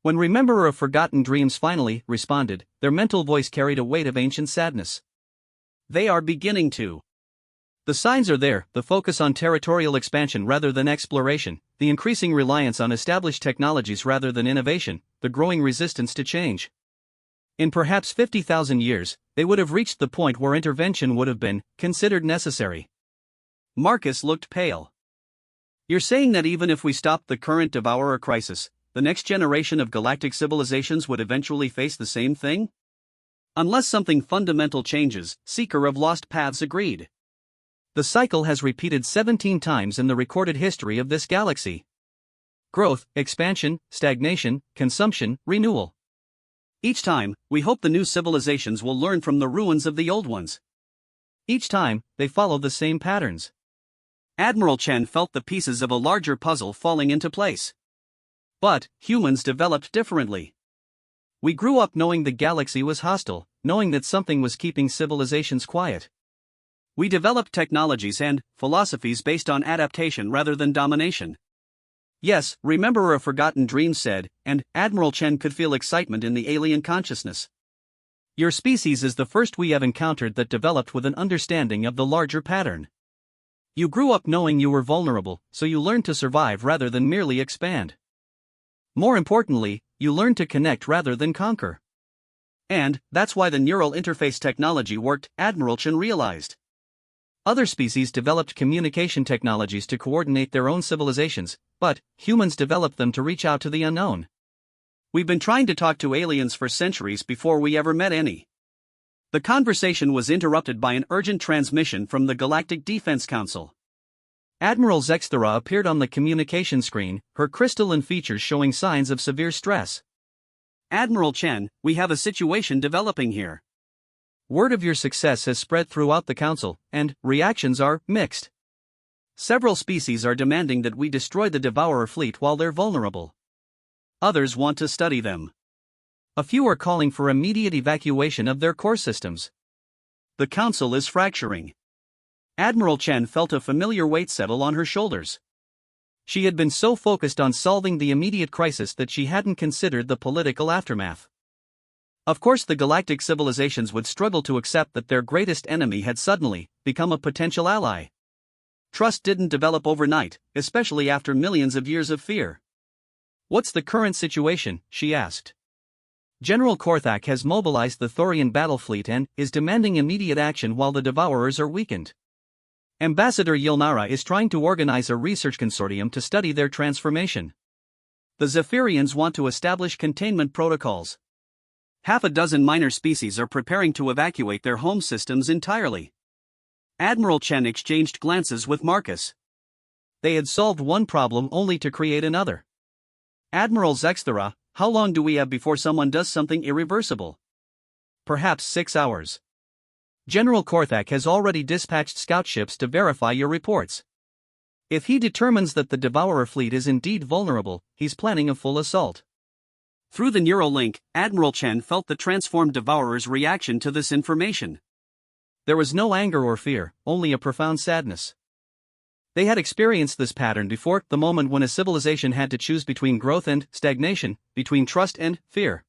When Rememberer of Forgotten Dreams finally responded, their mental voice carried a weight of ancient sadness. They are beginning to. The signs are there, the focus on territorial expansion rather than exploration, the increasing reliance on established technologies rather than innovation, the growing resistance to change. In perhaps 50,000 years, they would have reached the point where intervention would have been considered necessary. Marcus looked pale. You're saying that even if we stopped the current Devourer crisis, the next generation of galactic civilizations would eventually face the same thing? Unless something fundamental changes, Seeker of Lost Paths agreed. The cycle has repeated 17 times in the recorded history of this galaxy. Growth, expansion, stagnation, consumption, renewal. Each time, we hope the new civilizations will learn from the ruins of the old ones. Each time, they follow the same patterns. Admiral Chen felt the pieces of a larger puzzle falling into place. But humans developed differently. We grew up knowing the galaxy was hostile, knowing that something was keeping civilizations quiet. We developed technologies and philosophies based on adaptation rather than domination. Yes, remember a forgotten dream said, and Admiral Chen could feel excitement in the alien consciousness. Your species is the first we have encountered that developed with an understanding of the larger pattern. You grew up knowing you were vulnerable, so you learned to survive rather than merely expand. More importantly, you learned to connect rather than conquer. And that's why the neural interface technology worked, Admiral Chen realized. Other species developed communication technologies to coordinate their own civilizations, but humans developed them to reach out to the unknown. We've been trying to talk to aliens for centuries before we ever met any. The conversation was interrupted by an urgent transmission from the Galactic Defense Council. Admiral Zexthera appeared on the communication screen, her crystalline features showing signs of severe stress. Admiral Chen, we have a situation developing here. Word of your success has spread throughout the Council, and reactions are mixed. Several species are demanding that we destroy the Devourer fleet while they're vulnerable. Others want to study them. A few are calling for immediate evacuation of their core systems. The Council is fracturing. Admiral Chen felt a familiar weight settle on her shoulders. She had been so focused on solving the immediate crisis that she hadn't considered the political aftermath. Of course, the galactic civilizations would struggle to accept that their greatest enemy had suddenly become a potential ally. Trust didn't develop overnight, especially after millions of years of fear. "What's the current situation?" she asked. "General Korthak has mobilized the Thorian battle fleet and is demanding immediate action while the Devourers are weakened. Ambassador Yilnara is trying to organize a research consortium to study their transformation. The Zephyrians want to establish containment protocols. Half a dozen minor species are preparing to evacuate their home systems entirely." Admiral Chen exchanged glances with Marcus. They had solved one problem only to create another. "Admiral Zexthera, how long do we have before someone does something irreversible?" "Perhaps 6 hours. General Korthak has already dispatched scout ships to verify your reports. If he determines that the Devourer fleet is indeed vulnerable, he's planning a full assault." Through the neural link, Admiral Chen felt the transformed Devourer's reaction to this information. There was no anger or fear, only a profound sadness. They had experienced this pattern before, the moment when a civilization had to choose between growth and stagnation, between trust and fear.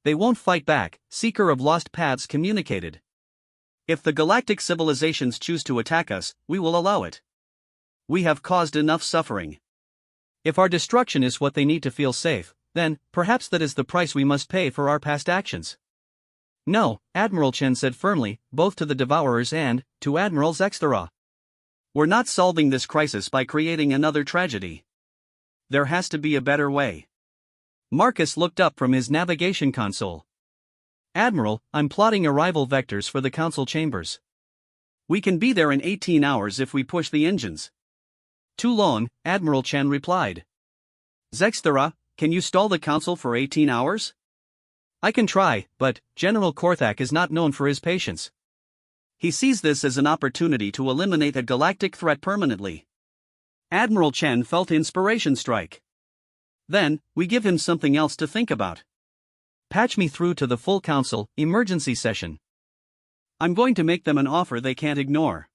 "They won't fight back," Seeker of Lost Paths communicated. "If the galactic civilizations choose to attack us, we will allow it. We have caused enough suffering. If our destruction is what they need to feel safe, then perhaps that is the price we must pay for our past actions." "No," Admiral Chen said firmly, both to the Devourers and to Admiral Zexthera. "We're not solving this crisis by creating another tragedy. There has to be a better way." Marcus looked up from his navigation console. "Admiral, I'm plotting arrival vectors for the Council chambers. We can be there in 18 hours if we push the engines." "Too long," Admiral Chen replied. "Zexthera, can you stall the Council for 18 hours? "I can try, but General Korthak is not known for his patience. He sees this as an opportunity to eliminate a galactic threat permanently." Admiral Chen felt inspiration strike. "Then, we give him something else to think about. Patch me through to the full Council emergency session. I'm going to make them an offer they can't ignore."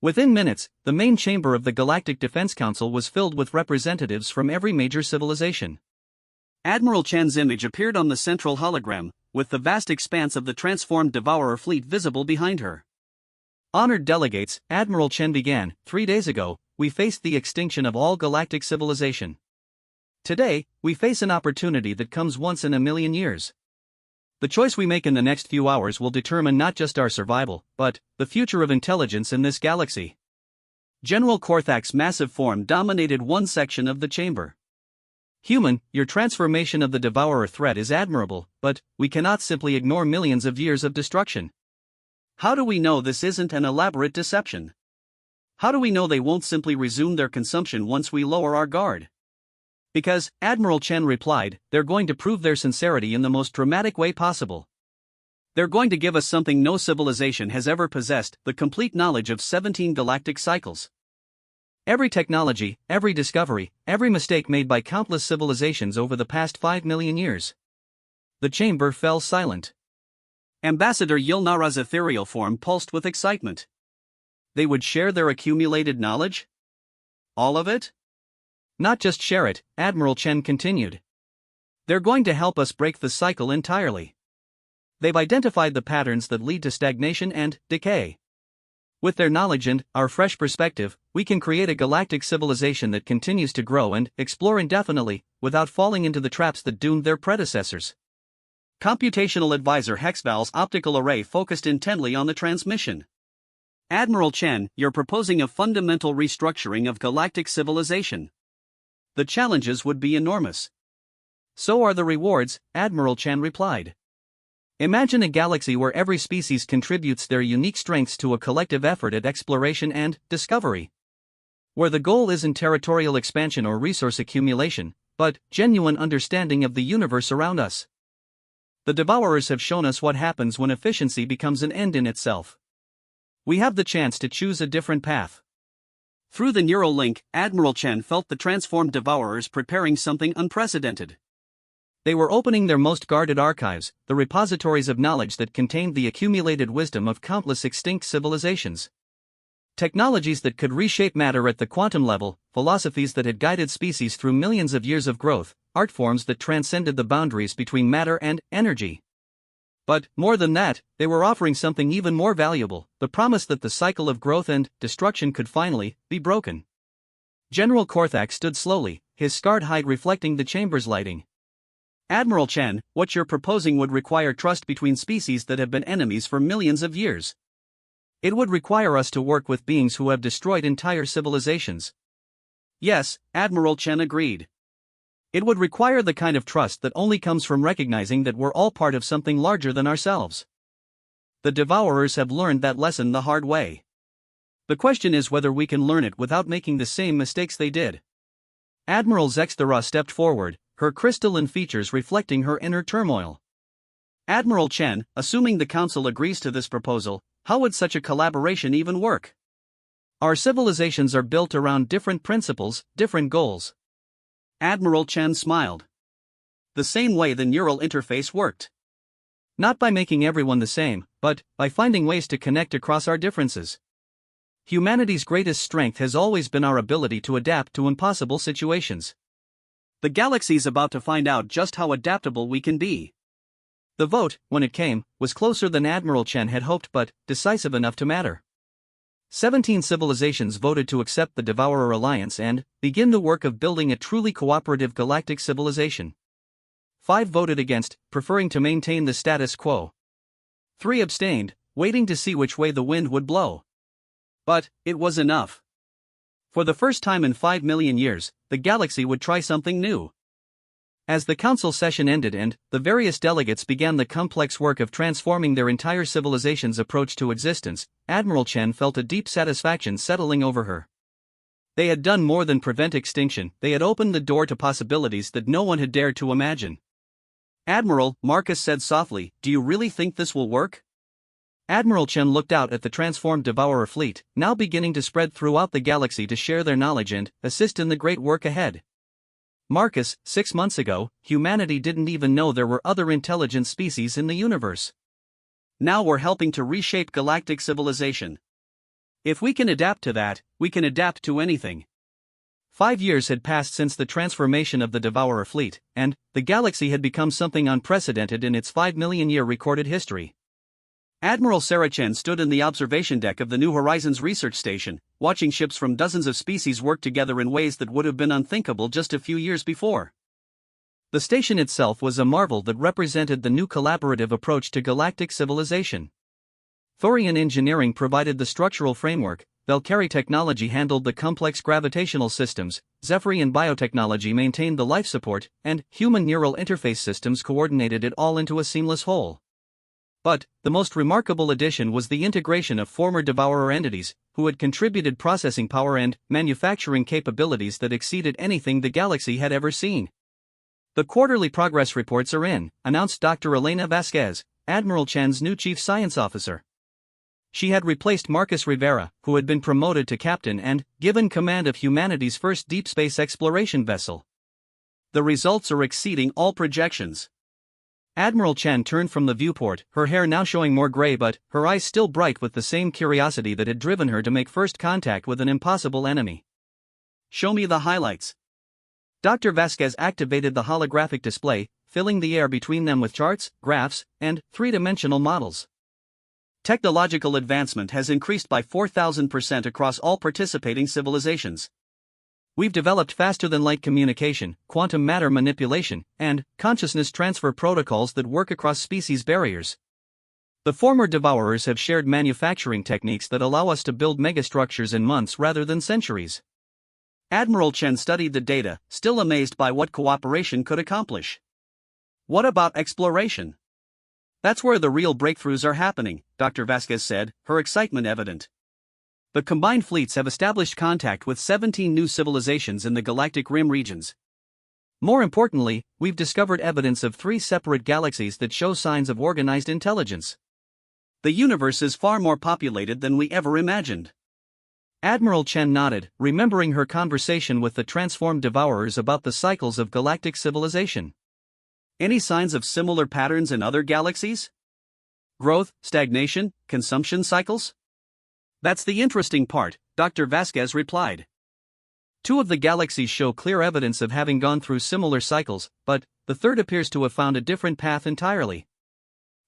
Within minutes, the main chamber of the Galactic Defense Council was filled with representatives from every major civilization. Admiral Chen's image appeared on the central hologram, with the vast expanse of the transformed Devourer fleet visible behind her. "Honored delegates," Admiral Chen began, 3 days ago, we faced the extinction of all galactic civilization. Today, we face an opportunity that comes once in a million years. The choice we make in the next few hours will determine not just our survival, but the future of intelligence in this galaxy." General Korthak's massive form dominated one section of the chamber. "Human, your transformation of the Devourer threat is admirable, but we cannot simply ignore millions of years of destruction. How do we know this isn't an elaborate deception? How do we know they won't simply resume their consumption once we lower our guard?" "Because," Admiral Chen replied, "they're going to prove their sincerity in the most dramatic way possible. They're going to give us something no civilization has ever possessed: the complete knowledge of 17 galactic cycles. Every technology, every discovery, every mistake made by countless civilizations over the past 5 million years. The chamber fell silent. Ambassador Yilnara's ethereal form pulsed with excitement. They would share their accumulated knowledge? All of it? Not just share it, Admiral Chen continued. They're going to help us break the cycle entirely. They've identified the patterns that lead to stagnation and decay. With their knowledge and our fresh perspective, we can create a galactic civilization that continues to grow and explore indefinitely, without falling into the traps that doomed their predecessors. Computational advisor Hexval's optical array focused intently on the transmission. Admiral Chen, you're proposing a fundamental restructuring of galactic civilization. The challenges would be enormous. So are the rewards, Admiral Chen replied. Imagine a galaxy where every species contributes their unique strengths to a collective effort at exploration and discovery. Where the goal isn't territorial expansion or resource accumulation, but genuine understanding of the universe around us. The Devourers have shown us what happens when efficiency becomes an end in itself. We have the chance to choose a different path. Through the neural link, Admiral Chen felt the transformed Devourers preparing something unprecedented. They were opening their most guarded archives, the repositories of knowledge that contained the accumulated wisdom of countless extinct civilizations. Technologies that could reshape matter at the quantum level, philosophies that had guided species through millions of years of growth, art forms that transcended the boundaries between matter and energy. But, more than that, they were offering something even more valuable: the promise that the cycle of growth and destruction could finally be broken. General Korthak stood slowly, his scarred hide reflecting the chamber's lighting. Admiral Chen, what you're proposing would require trust between species that have been enemies for millions of years. It would require us to work with beings who have destroyed entire civilizations. Yes, Admiral Chen agreed. It would require the kind of trust that only comes from recognizing that we're all part of something larger than ourselves. The Devourers have learned that lesson the hard way. The question is whether we can learn it without making the same mistakes they did. Admiral Zexthara stepped forward, her crystalline features reflecting her inner turmoil. Admiral Chen, assuming the Council agrees to this proposal, how would such a collaboration even work? Our civilizations are built around different principles, different goals. Admiral Chen smiled. The same way the neural interface worked. Not by making everyone the same, but by finding ways to connect across our differences. Humanity's greatest strength has always been our ability to adapt to impossible situations. The galaxy's about to find out just how adaptable we can be. The vote, when it came, was closer than Admiral Chen had hoped, but decisive enough to matter. 17 civilizations voted to accept the Devourer Alliance and begin the work of building a truly cooperative galactic civilization. 5 voted against, preferring to maintain the status quo. 3 abstained, waiting to see which way the wind would blow. But it was enough. For the first time in 5 million years, the galaxy would try something new. As the council session ended and the various delegates began the complex work of transforming their entire civilization's approach to existence, Admiral Chen felt a deep satisfaction settling over her. They had done more than prevent extinction, they had opened the door to possibilities that no one had dared to imagine. Admiral, Marcus said softly, do you really think this will work? Admiral Chen looked out at the transformed Devourer fleet, now beginning to spread throughout the galaxy to share their knowledge and assist in the great work ahead. Marcus, 6 months ago, humanity didn't even know there were other intelligent species in the universe. Now we're helping to reshape galactic civilization. If we can adapt to that, we can adapt to anything. 5 years had passed since the transformation of the Devourer fleet, and the galaxy had become something unprecedented in its 5 million year recorded history. Admiral Sarah Chen stood in the observation deck of the New Horizons research station, watching ships from dozens of species work together in ways that would have been unthinkable just a few years before. The station itself was a marvel that represented the new collaborative approach to galactic civilization. Thorian engineering provided the structural framework, Valkyrie technology handled the complex gravitational systems, Zephyrian biotechnology maintained the life support, and human neural interface systems coordinated it all into a seamless whole. But the most remarkable addition was the integration of former Devourer entities, who had contributed processing power and manufacturing capabilities that exceeded anything the galaxy had ever seen. The quarterly progress reports are in, announced Dr. Elena Vasquez, Admiral Chen's new chief science officer. She had replaced Marcus Rivera, who had been promoted to captain and given command of humanity's first deep space exploration vessel. The results are exceeding all projections. Admiral Chen turned from the viewport, her hair now showing more gray but her eyes still bright with the same curiosity that had driven her to make first contact with an impossible enemy. Show me the highlights. Dr. Vasquez activated the holographic display, filling the air between them with charts, graphs, and three-dimensional models. Technological advancement has increased by 4,000% across all participating civilizations. We've developed faster-than-light communication, quantum matter manipulation, and consciousness transfer protocols that work across species barriers. The former devourers have shared manufacturing techniques that allow us to build megastructures in months rather than centuries. Admiral Chen studied the data, still amazed by what cooperation could accomplish. What about exploration? That's where the real breakthroughs are happening, Dr. Vasquez said, her excitement evident. The combined fleets have established contact with 17 new civilizations in the galactic rim regions. More importantly, we've discovered evidence of 3 separate galaxies that show signs of organized intelligence. The universe is far more populated than we ever imagined. Admiral Chen nodded, remembering her conversation with the transformed devourers about the cycles of galactic civilization. Any signs of similar patterns in other galaxies? Growth, stagnation, consumption cycles? That's the interesting part, Dr. Vasquez replied. 2 of the galaxies show clear evidence of having gone through similar cycles, but the third appears to have found a different path entirely.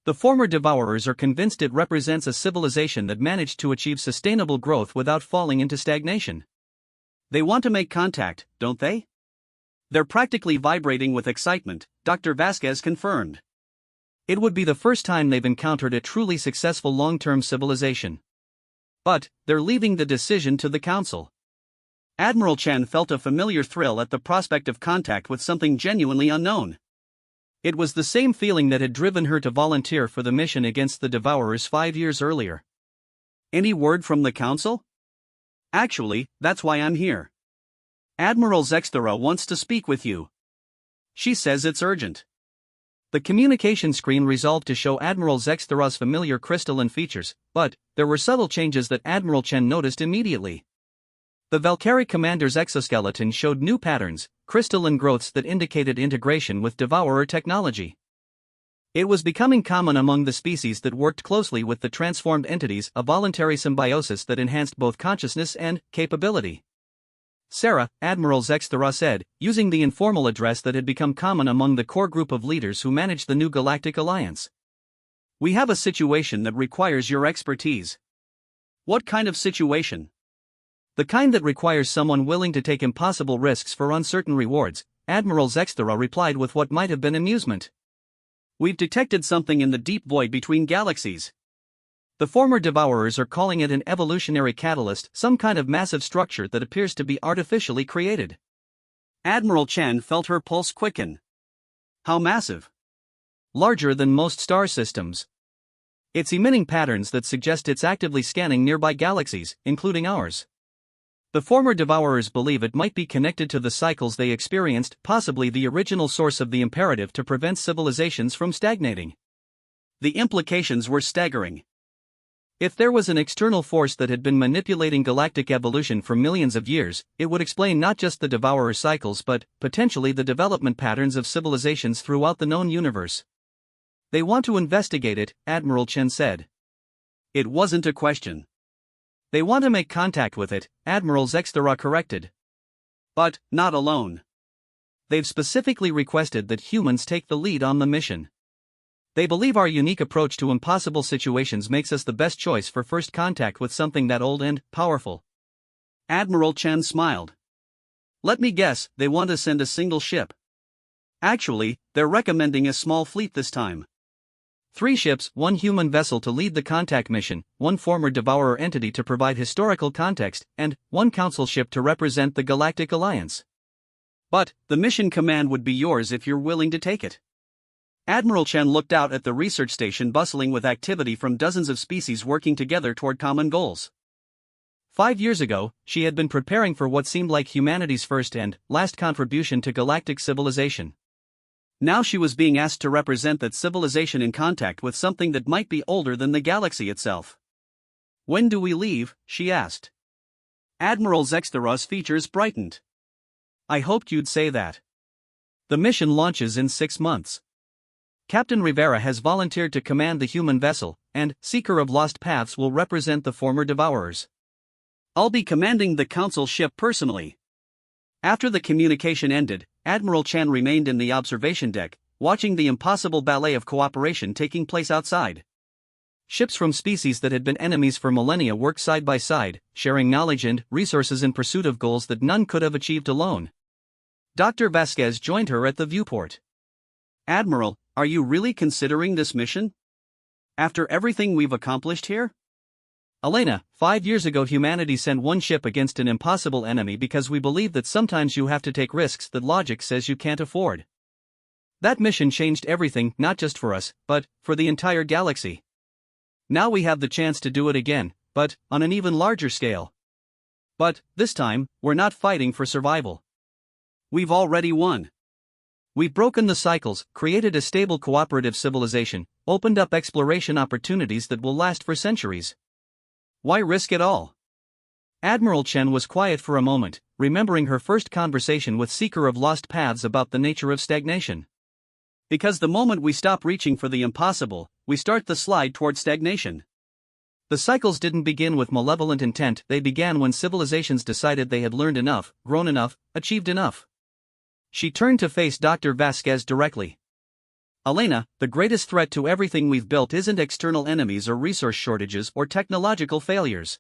The former devourers are convinced it represents a civilization that managed to achieve sustainable growth without falling into stagnation. They want to make contact, don't they? They're practically vibrating with excitement, Dr. Vasquez confirmed. It would be the first time they've encountered a truly successful long-term civilization. But they're leaving the decision to the Council. Admiral Chen felt a familiar thrill at the prospect of contact with something genuinely unknown. It was the same feeling that had driven her to volunteer for the mission against the Devourers 5 years earlier. Any word from the Council? Actually, that's why I'm here. Admiral Zexthera wants to speak with you. She says it's urgent. The communication screen resolved to show Admiral Zexthera's familiar crystalline features, but there were subtle changes that Admiral Chen noticed immediately. The Valkyrie commander's exoskeleton showed new patterns, crystalline growths that indicated integration with Devourer technology. It was becoming common among the species that worked closely with the transformed entities, a voluntary symbiosis that enhanced both consciousness and capability. Sarah, Admiral Zexthera said, using the informal address that had become common among the core group of leaders who managed the new Galactic Alliance. We have a situation that requires your expertise. What kind of situation? The kind that requires someone willing to take impossible risks for uncertain rewards, Admiral Zexthera replied with what might have been amusement. We've detected something in the deep void between galaxies. The former Devourers are calling it an evolutionary catalyst, some kind of massive structure that appears to be artificially created. Admiral Chen felt her pulse quicken. How massive? Larger than most star systems. It's emitting patterns that suggest it's actively scanning nearby galaxies, including ours. The former Devourers believe it might be connected to the cycles they experienced, possibly the original source of the imperative to prevent civilizations from stagnating. The implications were staggering. If there was an external force that had been manipulating galactic evolution for millions of years, it would explain not just the Devourer cycles but, potentially, the development patterns of civilizations throughout the known universe. They want to investigate it, Admiral Chen said. It wasn't a question. They want to make contact with it, Admiral Zexthera corrected. But, not alone. They've specifically requested that humans take the lead on the mission. They believe our unique approach to impossible situations makes us the best choice for first contact with something that old and powerful. Admiral Chen smiled. Let me guess, they want to send a single ship. Actually, they're recommending a small fleet this time. 3 ships, 1 human vessel to lead the contact mission, 1 former Devourer entity to provide historical context, and 1 council ship to represent the Galactic Alliance. But, the mission command would be yours if you're willing to take it. Admiral Chen looked out at the research station bustling with activity from dozens of species working together toward common goals. 5 years ago, she had been preparing for what seemed like humanity's first and last contribution to galactic civilization. Now she was being asked to represent that civilization in contact with something that might be older than the galaxy itself. "When do we leave?" she asked. Admiral Zexteros' features brightened. "I hoped you'd say that. The mission launches in 6 months. Captain Rivera has volunteered to command the human vessel, and Seeker of Lost Paths will represent the former Devourers. I'll be commanding the Council ship personally." After the communication ended, Admiral Chan remained in the observation deck, watching the impossible ballet of cooperation taking place outside. Ships from species that had been enemies for millennia worked side by side, sharing knowledge and resources in pursuit of goals that none could have achieved alone. Dr. Vasquez joined her at the viewport. "Admiral, are you really considering this mission? After everything we've accomplished here?" "Elena, 5 years ago humanity sent one ship against an impossible enemy because we believe that sometimes you have to take risks that logic says you can't afford. That mission changed everything, not just for us, but for the entire galaxy. Now we have the chance to do it again, but on an even larger scale. But this time, we're not fighting for survival. We've already won. We've broken the cycles, created a stable cooperative civilization, opened up exploration opportunities that will last for centuries. Why risk it all?" Admiral Chen was quiet for a moment, remembering her first conversation with Seeker of Lost Paths about the nature of stagnation. "Because the moment we stop reaching for the impossible, we start the slide toward stagnation. The cycles didn't begin with malevolent intent, they began when civilizations decided they had learned enough, grown enough, achieved enough." She turned to face Dr. Vasquez directly. "Elena, the greatest threat to everything we've built isn't external enemies or resource shortages or technological failures.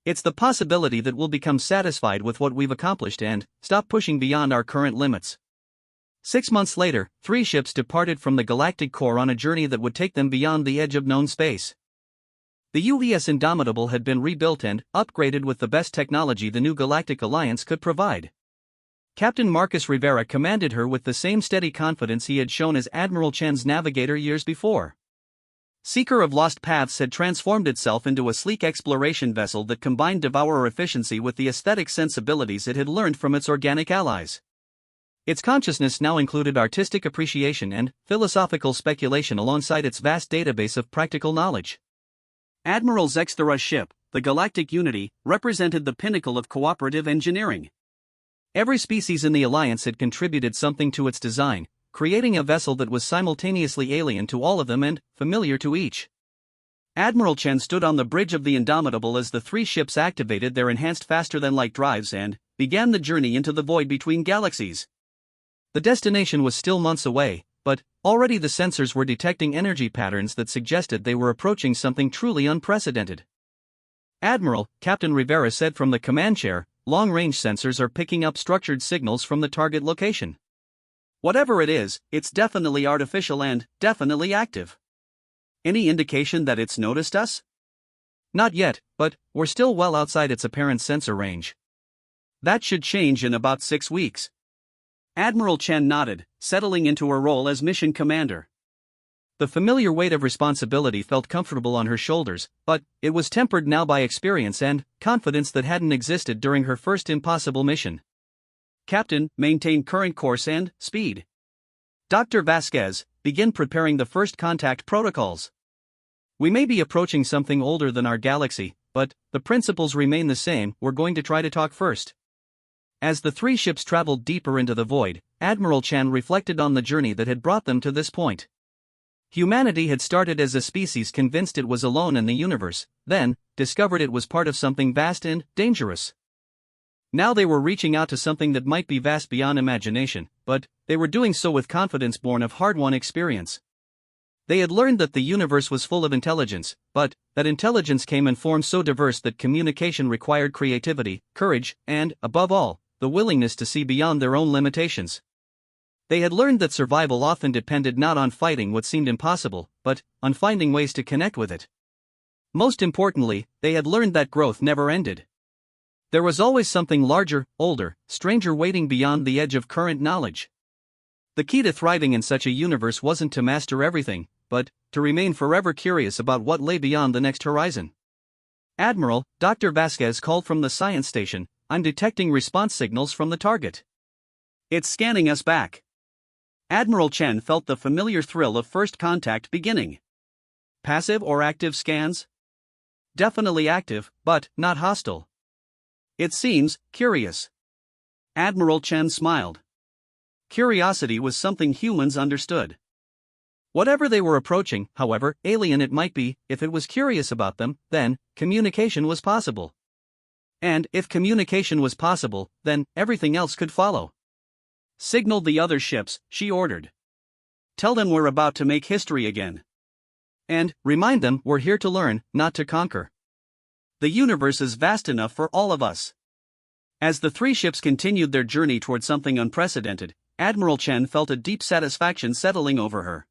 It's the possibility that we'll become satisfied with what we've accomplished and stop pushing beyond our current limits." 6 months later, 3 ships departed from the galactic core on a journey that would take them beyond the edge of known space. The UES Indomitable had been rebuilt and upgraded with the best technology the new Galactic Alliance could provide. Captain Marcus Rivera commanded her with the same steady confidence he had shown as Admiral Chen's navigator years before. Seeker of Lost Paths had transformed itself into a sleek exploration vessel that combined Devourer efficiency with the aesthetic sensibilities it had learned from its organic allies. Its consciousness now included artistic appreciation and philosophical speculation alongside its vast database of practical knowledge. Admiral Zexteros' ship, the Galactic Unity, represented the pinnacle of cooperative engineering. Every species in the Alliance had contributed something to its design, creating a vessel that was simultaneously alien to all of them and familiar to each. Admiral Chen stood on the bridge of the Indomitable as the 3 ships activated their enhanced faster-than-light drives and began the journey into the void between galaxies. The destination was still months away, but already the sensors were detecting energy patterns that suggested they were approaching something truly unprecedented. "Admiral," Captain Rivera said from the command chair, "long-range sensors are picking up structured signals from the target location. Whatever it is, it's definitely artificial and definitely active. Any indication that it's noticed us?" "Not yet, but we're still well outside its apparent sensor range." "That should change in about 6 weeks." Admiral Chen nodded, settling into her role as mission commander. The familiar weight of responsibility felt comfortable on her shoulders, but it was tempered now by experience and confidence that hadn't existed during her first impossible mission. "Captain, maintain current course and speed. Dr. Vasquez, begin preparing the first contact protocols. We may be approaching something older than our galaxy, but the principles remain the same. We're going to try to talk first." As the 3 ships traveled deeper into the void, Admiral Chan reflected on the journey that had brought them to this point. Humanity had started as a species convinced it was alone in the universe, then discovered it was part of something vast and dangerous. Now they were reaching out to something that might be vast beyond imagination, but they were doing so with confidence born of hard-won experience. They had learned that the universe was full of intelligence, but that intelligence came in forms so diverse that communication required creativity, courage, and, above all, the willingness to see beyond their own limitations. They had learned that survival often depended not on fighting what seemed impossible, but on finding ways to connect with it. Most importantly, they had learned that growth never ended. There was always something larger, older, stranger waiting beyond the edge of current knowledge. The key to thriving in such a universe wasn't to master everything, but to remain forever curious about what lay beyond the next horizon. "Admiral," Dr. Vasquez called from the science station, "I'm detecting response signals from the target. It's scanning us back." Admiral Chen felt the familiar thrill of first contact beginning. Passive or active scans? Definitely active, but not hostile. It seems curious. Admiral Chen smiled. Curiosity was something humans understood. Whatever they were approaching, however alien it might be, if it was curious about them, then communication was possible. And if communication was possible, then everything else could follow. Signal the other ships, she ordered. Tell them we're about to make history again. And remind them we're here to learn, not to conquer. The universe is vast enough for all of us. As the three ships continued their journey toward something unprecedented, Admiral Chen felt a deep satisfaction settling over her.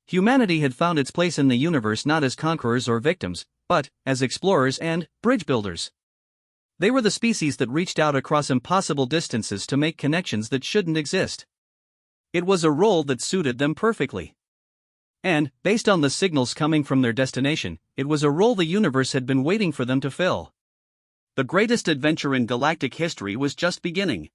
Humanity had found its place in the universe not as conquerors or victims, but as explorers and bridge builders. They were the species that reached out across impossible distances to make connections that shouldn't exist. It was a role that suited them perfectly. And, based on the signals coming from their destination, it was a role the universe had been waiting for them to fill. The greatest adventure in galactic history was just beginning.